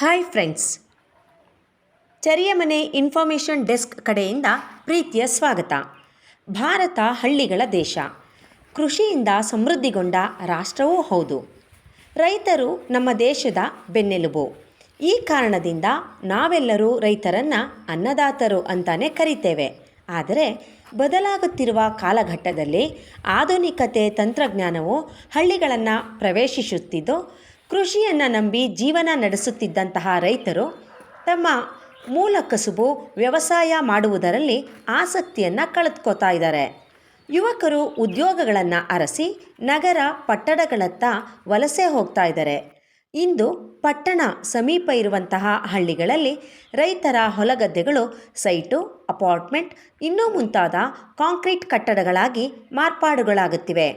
Hi friends, ಚರಿಯ ಮನೆ information desk ಕಡೆಯಿಂದ ಪ್ರೀತಿಯ ಸ್ವಾಗತ. ಭಾರತ ಹಳ್ಳಿಗಳ ದೇಶ, ಕೃಷಿಯಿಂದ ಸಮೃದ್ಧಿಗೊಂಡ ರಾಷ್ಟ್ರವೂ ಹೌದು. ರೈತರು ನಮ್ಮ ದೇಶದ ಬೆನ್ನೆಲುಬು. ಈ ಕಾರಣದಿಂದ ನಾವೆಲ್ಲರೂ ರೈತರನ್ನು ಅನ್ನದಾತರು ಅಂತಾನೆ ಕರಿತೇವೆ. ಆದರೆ ಬದಲಾಗುತ್ತಿರುವ ಕಾಲಘಟ್ಟದಲ್ಲಿ ಆಧುನಿಕತೆ ತಂತ್ರಜ್ಞಾನವು ಹಳ್ಳಿಗಳನ್ನು ಪ್ರವೇಶಿಸುತ್ತಿದ್ದು, ಕೃಷಿಯನ್ನು ನಂಬಿ ಜೀವನ ನಡೆಸುತ್ತಿದ್ದಂತಹ ರೈತರು ತಮ್ಮ ಮೂಲ ಕಸುಬು ವ್ಯವಸಾಯ ಮಾಡುವುದರಲ್ಲಿ ಆಸಕ್ತಿಯನ್ನು ಕಳೆದುಕೋತಾ ಇದ್ದಾರೆ. ಯುವಕರು ಉದ್ಯೋಗಗಳನ್ನು ಅರಸಿ ನಗರ ಪಟ್ಟಣಗಳತ್ತ ವಲಸೆ ಹೋಗ್ತಾ ಇದ್ದಾರೆ. ಇಂದು ಪಟ್ಟಣ ಸಮೀಪ ಇರುವಂತಹ ಹಳ್ಳಿಗಳಲ್ಲಿ ರೈತರ ಹೊಲಗದ್ದೆಗಳು ಸೈಟು, ಅಪಾರ್ಟ್ಮೆಂಟ್ ಇನ್ನೂ ಮುಂತಾದ ಕಾಂಕ್ರೀಟ್ ಕಟ್ಟಡಗಳಾಗಿ ಮಾರ್ಪಾಡುಗಳಾಗುತ್ತಿವೆ.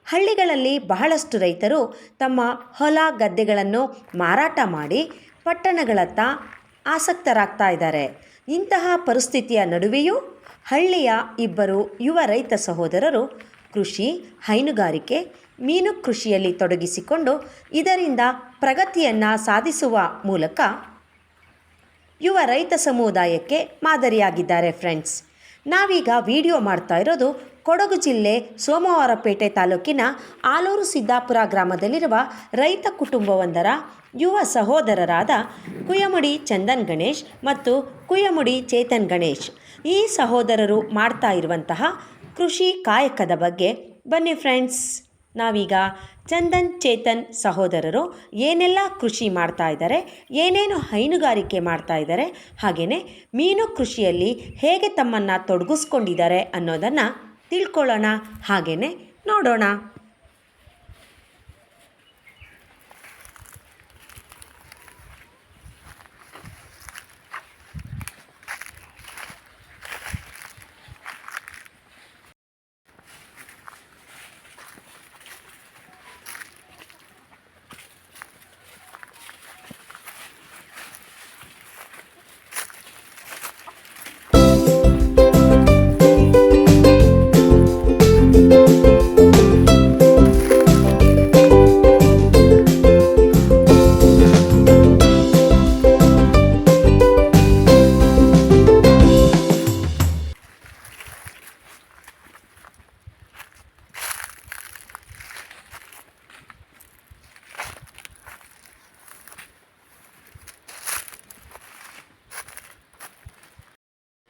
ಹಳ್ಳಿಗಳಲ್ಲಿ ಬಹಳಷ್ಟು ರೈತರು ತಮ್ಮ ಹೊಲ ಗದ್ದೆಗಳನ್ನು ಮಾರಾಟ ಮಾಡಿ ಪಟ್ಟಣಗಳತ್ತ ಆಸಕ್ತರಾಗ್ತಾ ಇದ್ದಾರೆ. ಇಂತಹ ಪರಿಸ್ಥಿತಿಯ ನಡುವೆಯೂ ಹಳ್ಳಿಯ ಇಬ್ಬರು ಯುವ ರೈತ ಸಹೋದರರು ಕೃಷಿ, ಹೈನುಗಾರಿಕೆ, ಮೀನು ಕೃಷಿಯಲ್ಲಿ ತೊಡಗಿಸಿಕೊಂಡು ಇದರಿಂದ ಪ್ರಗತಿಯನ್ನು ಸಾಧಿಸುವ ಮೂಲಕ ಯುವ ರೈತ ಸಮುದಾಯಕ್ಕೆ ಮಾದರಿಯಾಗಿದ್ದಾರೆ. ಫ್ರೆಂಡ್ಸ್, ನಾವೀಗ ವಿಡಿಯೋ ಮಾಡ್ತಾ ಇರೋದು ಕೊಡಗು ಜಿಲ್ಲೆ ಸೋಮವಾರಪೇಟೆ ತಾಲೂಕಿನ ಆಲೂರು ಸಿದ್ದಾಪುರ ಗ್ರಾಮದಲ್ಲಿರುವ ರೈತ ಕುಟುಂಬವೊಂದರ ಯುವ ಸಹೋದರರಾದ ಕುಯಮುಡಿ ಚಂದನ್ ಗಣೇಶ್ ಮತ್ತು ಕುಯಮುಡಿ ಚೇತನ್ ಗಣೇಶ್ ಈ ಸಹೋದರರು ಮಾಡ್ತಾ ಇರುವಂತಹ ಕೃಷಿ ಕಾಯಕದ ಬಗ್ಗೆ ಬನ್ನಿ ಫ್ರೆಂಡ್ಸ್. ನಾವೀಗ ಚಂದನ್ ಚೇತನ್ ಸಹೋದರರು ಏನೆಲ್ಲ ಕೃಷಿ ಮಾಡ್ತಾ ಇದ್ದಾರೆ, ಏನೇನು ಹೈನುಗಾರಿಕೆ ಮಾಡ್ತಾ ಇದ್ದಾರೆ, ಹಾಗೆಯೇ ಮೀನು ಕೃಷಿಯಲ್ಲಿ ಹೇಗೆ ತಮ್ಮನ್ನು ತೊಡಗಿಸ್ಕೊಂಡಿದ್ದಾರೆ ಅನ್ನೋದನ್ನು ತಿಳ್ಕೊಳ್ಳೋಣ, ಹಾಗೆಯೇ ನೋಡೋಣ.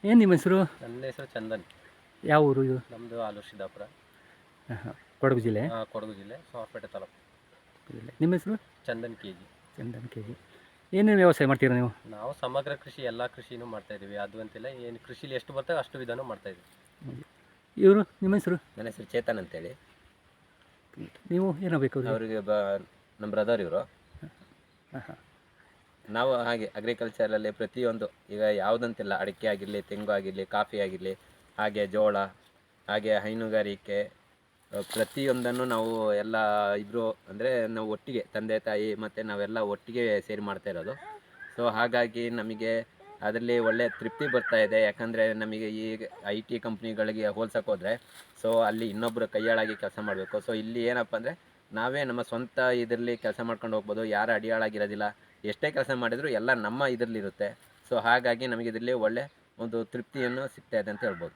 ಏನು ನಿಮ್ಮ ಹೆಸರು? ನನ್ನ ಹೆಸರು ಚಂದನ್. ಯಾವ ಊರು ಇದು? ನಮ್ಮದು ಆಲೂರು ಸಿದ್ದಾಪುರ, ಕೊಡಗು ಜಿಲ್ಲೆ. ಕೊಡಗು ಜಿಲ್ಲೆ, ಸೋಮವಾರಪೇಟೆ ತಾಲೂಕು. ನಿಮ್ಮ ಹೆಸರು? Chandan K G. Chandan K G. ಏನೇನು ವ್ಯವಸಾಯ ಮಾಡ್ತೀರಾ ನೀವು? ನಾವು ಸಮಗ್ರ ಕೃಷಿ, ಎಲ್ಲ ಕೃಷಿನೂ ಮಾಡ್ತಾಯಿದ್ದೀವಿ. ಅದು ಅಂತಿಲ್ಲ, ಏನು ಕೃಷಿಲಿ ಎಷ್ಟು ಬರ್ತವೆ ಅಷ್ಟು ವಿಧಾನ ಮಾಡ್ತಾಯಿದ್ದೀವಿ. ಇವರು ನಿಮ್ಮ ಹೆಸರು? ನನ್ನ ಹೆಸರು ಚೇತನ್ ಅಂತೇಳಿ. ನೀವು ಏನಾಗಬೇಕು? ಅವರಿಗೆ ನಮ್ಮ ಬ್ರದರ್ ಇವರು. ನಾವು ಹಾಗೆ ಅಗ್ರಿಕಲ್ಚರಲ್ಲಿ ಪ್ರತಿಯೊಂದು, ಈಗ ಯಾವುದಂತಿಲ್ಲ, ಅಡಿಕೆ ಆಗಿರಲಿ, ತೆಂಗು ಆಗಿರಲಿ, ಕಾಫಿ ಆಗಿರಲಿ, ಹಾಗೆ ಜೋಳ, ಹಾಗೆ ಹೈನುಗಾರಿಕೆ, ಪ್ರತಿಯೊಂದನ್ನು ನಾವು ಎಲ್ಲ ಇಬ್ಬರು ಅಂದರೆ ನಾವು ಒಟ್ಟಿಗೆ, ತಂದೆ ತಾಯಿ ಮತ್ತು ನಾವೆಲ್ಲ ಒಟ್ಟಿಗೆ ಸೇರಿ ಮಾಡ್ತಾ ಇರೋದು. ಸೊ ಹಾಗಾಗಿ ನಮಗೆ ಅದರಲ್ಲಿ ಒಳ್ಳೆಯ ತೃಪ್ತಿ ಬರ್ತಾ ಇದೆ. ಯಾಕಂದರೆ ನಮಗೆ ಈ IT ಕಂಪ್ನಿಗಳಿಗೆ ಹೋಲ್ಸೋಕೆ ಹೋದರೆ ಸೊ ಅಲ್ಲಿ ಇನ್ನೊಬ್ಬರು ಕೈಯಾಳಾಗಿ ಕೆಲಸ ಮಾಡಬೇಕು. ಸೊ ಇಲ್ಲಿ ಏನಪ್ಪ ಅಂದರೆ ನಾವೇ ನಮ್ಮ ಸ್ವಂತ ಇದರಲ್ಲಿ ಕೆಲಸ ಮಾಡ್ಕೊಂಡು ಹೋಗ್ಬೋದು. ಯಾರು ಅಡಿಯಾಳಾಗಿರೋದಿಲ್ಲ. ಎಷ್ಟೇ ಕೆಲಸ ಮಾಡಿದರೂ ಎಲ್ಲ ನಮ್ಮ ಇದರಲ್ಲಿರುತ್ತೆ. ಸೊ ಹಾಗಾಗಿ ನಮಗೆ ಇದರಲ್ಲಿ ಒಳ್ಳೆ ಒಂದು ತೃಪ್ತಿಯನ್ನು ಸಿಗ್ತಾ ಇದೆ ಅಂತ ಹೇಳ್ಬೋದು.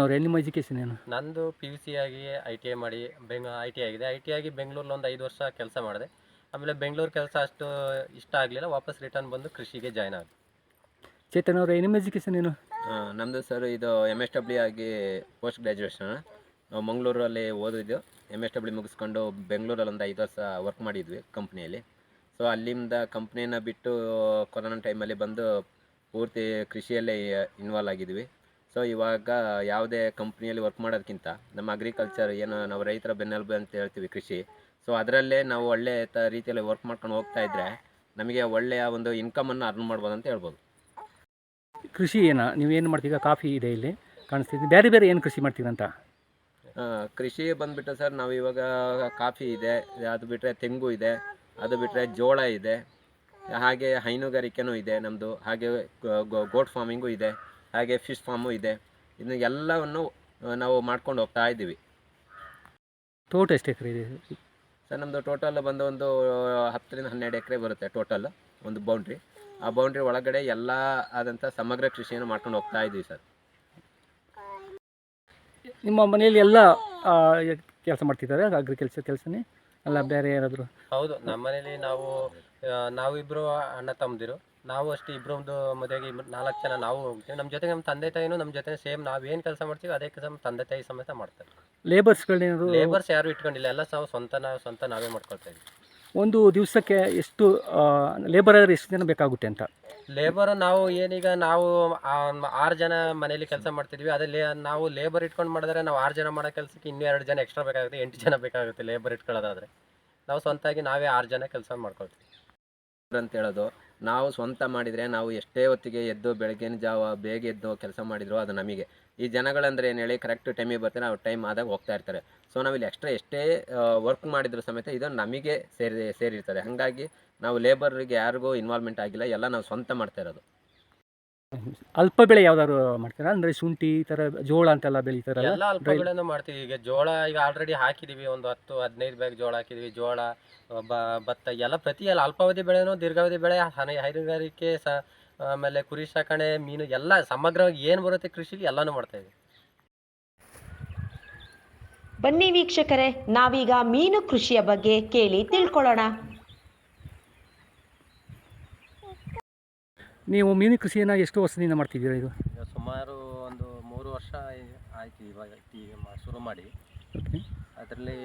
ಅವ್ರೆ, ನಿಮ್ಮ ಎಜುಕೇಷನ್ ಏನು? ನಂದು PUC ಆಗಿ ITI ಮಾಡಿ IT ಆಗಿದೆ. IT ಆಗಿ ಬೆಂಗಳೂರಲ್ಲಿ ಒಂದು 5 ವರ್ಷ ಕೆಲಸ ಮಾಡಿದೆ. ಆಮೇಲೆ ಬೆಂಗಳೂರು ಕೆಲಸ ಅಷ್ಟು ಇಷ್ಟ ಆಗಲಿಲ್ಲ, ವಾಪಸ್ ರಿಟರ್ನ್ ಬಂದು ಕೃಷಿಗೆ ಜಾಯ್ನ್ ಆಗಿ. ಚೇತನ್ ಅವರೇ, ನಿಮ್ಮ ಎಜುಕೇಷನ್ ಏನು? ನಮ್ಮದು ಸರ್ ಇದು MSW ಆಗಿ ಪೋಸ್ಟ್ ಗ್ರ್ಯಾಜುಯೇಷನ್ ಮಂಗಳೂರಲ್ಲಿ ಓದಿದ್ದು. MSW ಮುಗಿಸ್ಕೊಂಡು ಬೆಂಗಳೂರಲ್ಲಿ ಒಂದು 5 ವರ್ಷ ವರ್ಕ್ ಮಾಡಿದ್ವಿ ಕಂಪ್ನಿಯಲ್ಲಿ. ಸೊ ಅಲ್ಲಿಂದ ಕಂಪ್ನಿನ ಬಿಟ್ಟು ಕೊರೋನಾ ಟೈಮಲ್ಲಿ ಬಂದು ಪೂರ್ತಿ ಕೃಷಿಯಲ್ಲೇ ಇನ್ವಾಲ್ವ್ ಆಗಿದ್ವಿ. ಸೊ ಇವಾಗ ಯಾವುದೇ ಕಂಪ್ನಿಯಲ್ಲಿ ವರ್ಕ್ ಮಾಡೋದಕ್ಕಿಂತ ನಮ್ಮ ಅಗ್ರಿಕಲ್ಚರ್ ಏನು ನಾವು ರೈತರ ಬೆನ್ನೆಲುಬು ಅಂತ ಹೇಳ್ತೀವಿ ಕೃಷಿ, ಸೊ ಅದರಲ್ಲೇ ನಾವು ಒಳ್ಳೆಯ ರೀತಿಯಲ್ಲಿ ವರ್ಕ್ ಮಾಡ್ಕೊಂಡು ಹೋಗ್ತಾ ಇದ್ದರೆ ನಮಗೆ ಒಳ್ಳೆಯ ಒಂದು ಇನ್ಕಮನ್ನು ಅರ್ನ್ ಮಾಡ್ಬೋದು ಅಂತ ಹೇಳ್ಬೋದು. ಕೃಷಿ ನೀವೇನು ಮಾಡ್ತೀರಾ? ಕಾಫಿ ಇದೆ ಇಲ್ಲಿ ಕಾಣಿಸ್ತಿದ್ದೆ, ಬೇರೆ ಬೇರೆ ಏನು ಕೃಷಿ ಮಾಡ್ತೀರಂತ? ಕೃಷಿ ಬಂದುಬಿಟ್ಟು ಸರ್ ನಾವು ಇವಾಗ ಕಾಫಿ ಇದೆ, ಅದು ಬಿಟ್ಟರೆ ತೆಂಗು ಇದೆ, ಅದು ಬಿಟ್ಟರೆ ಜೋಳ ಇದೆ, ಹಾಗೆ ಹೈನುಗಾರಿಕೆನೂ ಇದೆ ನಮ್ಮದು, ಹಾಗೆ ಗೋಟ್ ಫಾರ್ಮಿಂಗು ಇದೆ, ಹಾಗೆ ಫಿಶ್ ಫಾರ್ಮು ಇದೆ. ಇದನ್ನು ಎಲ್ಲವನ್ನು ನಾವು ಮಾಡ್ಕೊಂಡು ಹೋಗ್ತಾ ಇದ್ದೀವಿ. ತೋಟ ಎಷ್ಟು ಎಕರೆ ಇದೆ ಸರ್? ನಮ್ಮದು ಟೋಟಲ್ ಬಂದು ಒಂದು 10 ರಿಂದ 12 ಎಕರೆ ಬರುತ್ತೆ ಟೋಟಲ್. ಒಂದು ಬೌಂಡ್ರಿ. ಆ ಬೌಂಡ್ರಿ ಒಳಗಡೆ ಎಲ್ಲ ಆದಂಥ ಸಮಗ್ರ ಕೃಷಿಯನ್ನು ಮಾಡ್ಕೊಂಡು ಹೋಗ್ತಾ ಇದ್ದೀವಿ ಸರ್. ನಿಮ್ಮ ಮನೆಯಲ್ಲಿ ಎಲ್ಲ ಕೆಲಸ ಮಾಡ್ತಿದ್ದಾರೆ ಅಗ್ರಿಕಲ್ಚರ್ ಕೆಲಸನೇ ಅಲ್ಲ ಬೇರೆ ಯಾರಾದರೂ? ಹೌದು, ನಮ್ಮ ಮನೇಲಿ ನಾವಿಬ್ಬರು ಅಣ್ಣ ತಮ್ಮದಿರು. ನಾವು ಅಷ್ಟೇ ಇಬ್ಬರೊಂದು ಮದುವೆಗೆ 4 ಜನ ನಾವು ಹೋಗ್ತೀವಿ. ನಮ್ಮ ಜೊತೆಗೆ ನಮ್ಮ ತಂದೆ ತಾಯಿನೂ ನಮ್ಮ ಜೊತೆ ಸೇಮ್ ನಾವೇನು ಕೆಲಸ ಮಾಡ್ತೀವಿ ಅದೇ ಕೆಲಸ ನಮ್ಮ ತಂದೆ ತಾಯಿ ಸಮೇತ ಮಾಡ್ತಾರೆ. ಲೇಬರ್ಸ್ಗಳೇನಾದ್ರು? ಲೇಬರ್ಸ್ ಯಾರು ಇಟ್ಕೊಂಡಿಲ್ಲ, ಎಲ್ಲ ಸ್ವಂತ ನಾವೇ ಮಾಡ್ಕೊಳ್ತಾ ಇದ್ವಿ. ಒಂದು ದಿವಸಕ್ಕೆ ಎಷ್ಟು ಲೇಬರರ್ ಎಷ್ಟು ಜನ ಬೇಕಾಗುತ್ತೆ ಅಂತ? ಲೇಬರ್ ನಾವು 6 ಜನ ಮನೇಲಿ ಕೆಲಸ ಮಾಡ್ತಿದ್ವಿ. ಅದೇ ನಾವು ಲೇಬರ್ ಇಟ್ಕೊಂಡು ಮಾಡಿದ್ರೆ ನಾವು 6 ಜನ ಮಾಡೋ ಕೆಲಸಕ್ಕೆ ಇನ್ನೂ 2 ಜನ ಎಕ್ಸ್ಟ್ರಾ ಬೇಕಾಗುತ್ತೆ, 8 ಜನ ಬೇಕಾಗುತ್ತೆ ಲೇಬರ್ ಇಟ್ಕೊಳ್ಳೋದಾದ್ರೆ. ನಾವು ಸ್ವಂತಾಗಿ ನಾವೇ 6 ಜನ ಕೆಲಸ ಮಾಡ್ಕೊಳ್ತೀವಿ ಅಂತ ಹೇಳೋದು. ನಾವು ಸ್ವಂತ ಮಾಡಿದರೆ ನಾವು ಎಷ್ಟೇ ಹೊತ್ತಿಗೆ ಎದ್ದು ಬೆಳಗ್ಗಿನ ಜಾವ ಬೇಗ ಎದ್ದು ಕೆಲಸ ಮಾಡಿದ್ರು ಅದು ನಮಗೆ. ಈ ಜನಗಳಂದ್ರೆ ಏನು ಹೇಳಿ, ಕರೆಕ್ಟ್ ಟೈಮಿಗೆ ಬರ್ತಾರೆ, ಅವ್ರು ಟೈಮ್ ಆದಾಗ ಹೋಗ್ತಾ ಇರ್ತಾರೆ. ಸೊ ನಾವಿಲ್ಲಿ ಎಷ್ಟೇ ವರ್ಕ್ ಮಾಡಿದ್ರು ಸಮೇತ ಇದು ನಮಗೆ ಸೇರಿರ್ತದೆ. ಹಾಗಾಗಿ ನಾವು ಲೇಬರ್ಗೆ ಯಾರಿಗೂ ಇನ್ವಾಲ್ವ್ಮೆಂಟ್ ಆಗಿಲ್ಲ, ಎಲ್ಲ ನಾವು ಸ್ವಂತ ಮಾಡ್ತಾ ಇರೋದು. ಅಲ್ಪ ಬೆಳೆ ಯಾವ್ದಾದ್ರು ಮಾಡ್ತೀರಾ? ಅಂದರೆ ಶುಂಠಿ ಈ ಥರ ಜೋಳ ಅಂತೆಲ್ಲ ಬೆಳೀತಾರಲ್ಲ? ಎಲ್ಲ ಅಲ್ಪ ಬೆಳೆನೂ ಮಾಡ್ತೀವಿ. ಈಗ ಜೋಳ ಈಗ ಆಲ್ರೆಡಿ ಹಾಕಿದ್ದೀವಿ, ಒಂದು 10-15 ಬ್ಯಾಗ್ ಜೋಳ ಹಾಕಿದ್ದೀವಿ. ಜೋಳ, ಭತ್ತ ಎಲ್ಲ ಅಲ್ಪಾವಧಿ ಬೆಳೆನೂ, ದೀರ್ಘಾವಧಿ ಬೆಳೆ, ಹೈನುಗಾರಿಕೆ ಆಮೇಲೆ ಕುರಿ ಸಾಕಣೆ, ಮೀನು ಎಲ್ಲ ಸಮಗ್ರವಾಗಿ ಏನು ಬರುತ್ತೆ ಕೃಷಿಲಿ ಎಲ್ಲನೂ ಮಾಡ್ತಾ ಇದ್ದೀವಿ. ಬನ್ನಿ ವೀಕ್ಷಕರೇ, ನಾವೀಗ ಮೀನು ಕೃಷಿಯ ಬಗ್ಗೆ ಕೇಳಿ ತಿಳ್ಕೊಳ್ಳೋಣ. ನೀವು ಮೀನು ಕೃಷಿಯನ್ನು ಎಷ್ಟು ವರ್ಷದಿಂದ ಮಾಡ್ತಿದ್ದೀರಾ? ಇದು ಸುಮಾರು ಒಂದು 3 ವರ್ಷ ಆಯ್ತು ಇವಾಗ ಶುರು ಮಾಡಿ. ಓಕೆ. ಅದರಲ್ಲಿ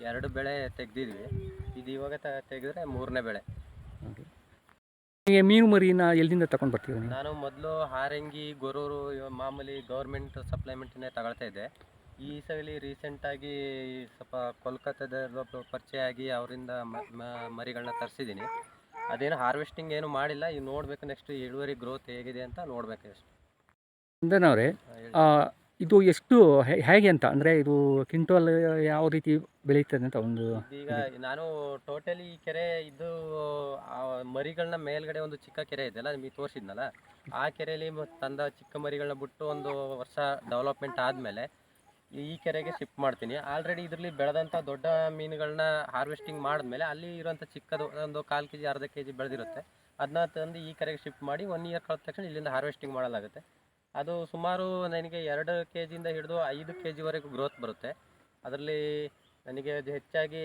2 ಬೆಳೆ ತೆಗೆದಿದ್ವಿ. ಇದು ಇವಾಗ ತೆಗೆದ್ರೆ 3ನೇ ಬೆಳೆ. ಓಕೆ. ನಿಮಗೆ ಮೀನು ಮರಿನ ಎಲ್ಲಿಂದ ತಗೊಂಡು ಬರ್ತೀರಾ ನೀವು? ನಾನು ಮೊದಲು ಹಾರಂಗಿ, ಗೊರೂರು ಮಾಮೂಲಿ ಗೌರ್ಮೆಂಟ್ ಸಪ್ಲಿಮೆಂಟನ್ನೇ ತಗೊಳ್ತಾ ಇದ್ದೆ. ಈ ಸಲ ರೀಸೆಂಟಾಗಿ ಸ್ವಲ್ಪ ಕೋಲ್ಕತ್ತಾದ ಪರಿಚಯ ಆಗಿ ಅವರಿಂದ ಮರಿಗಳನ್ನ ತರಿಸಿದ್ದೀನಿ. ಅದೇನು ಹಾರ್ವೆಸ್ಟಿಂಗ್ ಏನು ಮಾಡಿಲ್ಲ, ಈಗ ನೋಡಬೇಕು ನೆಕ್ಸ್ಟ್ ಇಳುವರಿ ಗ್ರೋತ್ ಹೇಗಿದೆ ಅಂತ ನೋಡಬೇಕು ಅಷ್ಟು. ಅಂದನವರೇ, ಇದು ಎಷ್ಟು ಹೇಗೆ ಅಂತ ಅಂದರೆ ಇದು ಕ್ವಿಂಟಲ್ ಯಾವ ರೀತಿ ಬೆಳೀತದೆ ಅಂತ ಒಂದು? ಈಗ ನಾನು ಟೋಟಲಿ ಈ ಕೆರೆ ಇದು ಮರಿಗಳನ್ನ ಮೇಲ್ಗಡೆ ಒಂದು ಚಿಕ್ಕ ಕೆರೆ ಇದೆಯಲ್ಲ ನಿಮಗೆ ತೋರಿಸಿದ್ನಲ್ಲ, ಆ ಕೆರೆಯಲ್ಲಿ ತಂದ ಚಿಕ್ಕ ಮರಿಗಳನ್ನ ಬಿಟ್ಟು ಒಂದು ವರ್ಷ ಡೆವಲಪ್ಮೆಂಟ್ ಆದಮೇಲೆ ಈ ಕೆರೆಗೆ ಶಿಫ್ಟ್ ಮಾಡ್ತೀನಿ. ಆಲ್ರೆಡಿ ಇದರಲ್ಲಿ ಬೆಳೆದಂಥ ದೊಡ್ಡ ಮೀನುಗಳನ್ನ ಹಾರ್ವೆಸ್ಟಿಂಗ್ ಮಾಡಿದ್ಮೇಲೆ ಅಲ್ಲಿ ಇರುವಂಥ ಚಿಕ್ಕದು ಒಂದು 1/4 kg ಅರ್ಧ kg ಬೆಳೆದಿರುತ್ತೆ, ಅದನ್ನ ತಂದು ಈ ಕೆರೆಗೆ ಶಿಫ್ಟ್ ಮಾಡಿ 1 year ಕಳೆದ ತಕ್ಷಣ ಇಲ್ಲಿಂದ ಹಾರ್ವೆಸ್ಟಿಂಗ್ ಮಾಡಲಾಗುತ್ತೆ. ಅದು ಸುಮಾರು ನನಗೆ 2 kg ಹಿಡಿದು 5 kgವರೆಗೂ ಗ್ರೋತ್ ಬರುತ್ತೆ. ಅದರಲ್ಲಿ ನನಗೆ ಹೆಚ್ಚಾಗಿ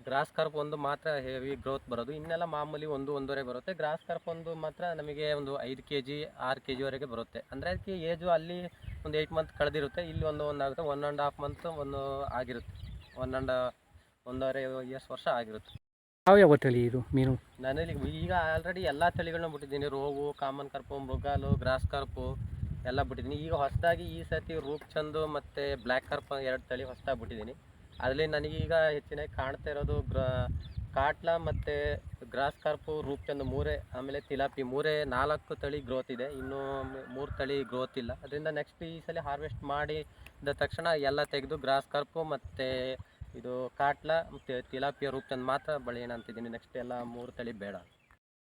ಗ್ರಾಸ್ ಕಾರ್ಪ್ ಒಂದು ಮಾತ್ರ ಹೆವಿ ಗ್ರೋತ್ ಬರೋದು, ಇನ್ನೆಲ್ಲ ಮಾಮೂಲಿ 1-1.5 ಬರುತ್ತೆ. ಗ್ರಾಸ್ ಕಾರ್ಪ್ ಒಂದು ಮಾತ್ರ ನಮಗೆ ಒಂದು 5 kg 6 kgವರೆಗೆ ಬರುತ್ತೆ. ಅಂದರೆ ಅದಕ್ಕೆ ಏಜು ಅಲ್ಲಿ ಒಂದು 8 ಮಂತ್ ಕಳೆದಿರುತ್ತೆ, ಇಲ್ಲಿ ಒಂದು ಆಗುತ್ತೆ 1.5 ಮಂತ್ ಒಂದು ಆಗಿರುತ್ತೆ, 1.5 years ವರ್ಷ ಆಗಿರುತ್ತೆ. ಯಾವ ತಳಿ ಇದು ಮೀನು? ನಾನಲ್ಲಿ ಈಗ ಆಲ್ರೆಡಿ ಎಲ್ಲ ತಳಿಗಳನ್ನ ಬಿಟ್ಟಿದ್ದೀನಿ. ರೋವು, ಕಾಮನ್ ಕಾರ್ಪು, ಮೃಗಾಲು, ಗ್ರಾಸ್ ಕಾರ್ಪು ಎಲ್ಲ ಬಿಟ್ಟಿದ್ದೀನಿ. ಈಗ ಹೊಸದಾಗಿ ಈ ಸರ್ತಿ ರೂಪ್ಚಂದು ಮತ್ತು ಬ್ಲ್ಯಾಕ್ ಕಾರ್ಪ್ 2 ತಳಿ ಹೊಸದಾಗಿ ಬಿಟ್ಟಿದ್ದೀನಿ. ಅದರಲ್ಲಿ ನನಗೀಗ ಹೆಚ್ಚಿನಾಗಿ ಕಾಣ್ತಾ ಇರೋದು ಕಾಟ್ಲಾ ಮತ್ತು ಗ್ರಾಸ್ ಕಾರ್ಪು, ರೂಪ್ಚಂದ್ 3, ಆಮೇಲೆ ತಿಲಾಪಿ 4 ತಳಿ ಗ್ರೋತ್ ಇದೆ, ಇನ್ನೂ 3 ತಳಿ ಗ್ರೋತ್ ಇಲ್ಲ. ಅದರಿಂದ ನೆಕ್ಸ್ಟ್ ಈ ಸಲ ಹಾರ್ವೆಸ್ಟ್ ಮಾಡಿದ ತಕ್ಷಣ ಎಲ್ಲ ತೆಗೆದು ಗ್ರಾಸ್ ಕಾರ್ಪು ಮತ್ತು ಇದು ಕಾಟ್ಲಾ ಮತ್ತು ತಿಲಾಪಿಯ ರೂಪ್ಚಂದ್ ಮಾತ್ರ ಬೆಳೆಯೋಣ ಅಂತಿದ್ದೀನಿ. ನೆಕ್ಸ್ಟ್ ಎಲ್ಲ 3 ತಳಿ ಬೇಡ.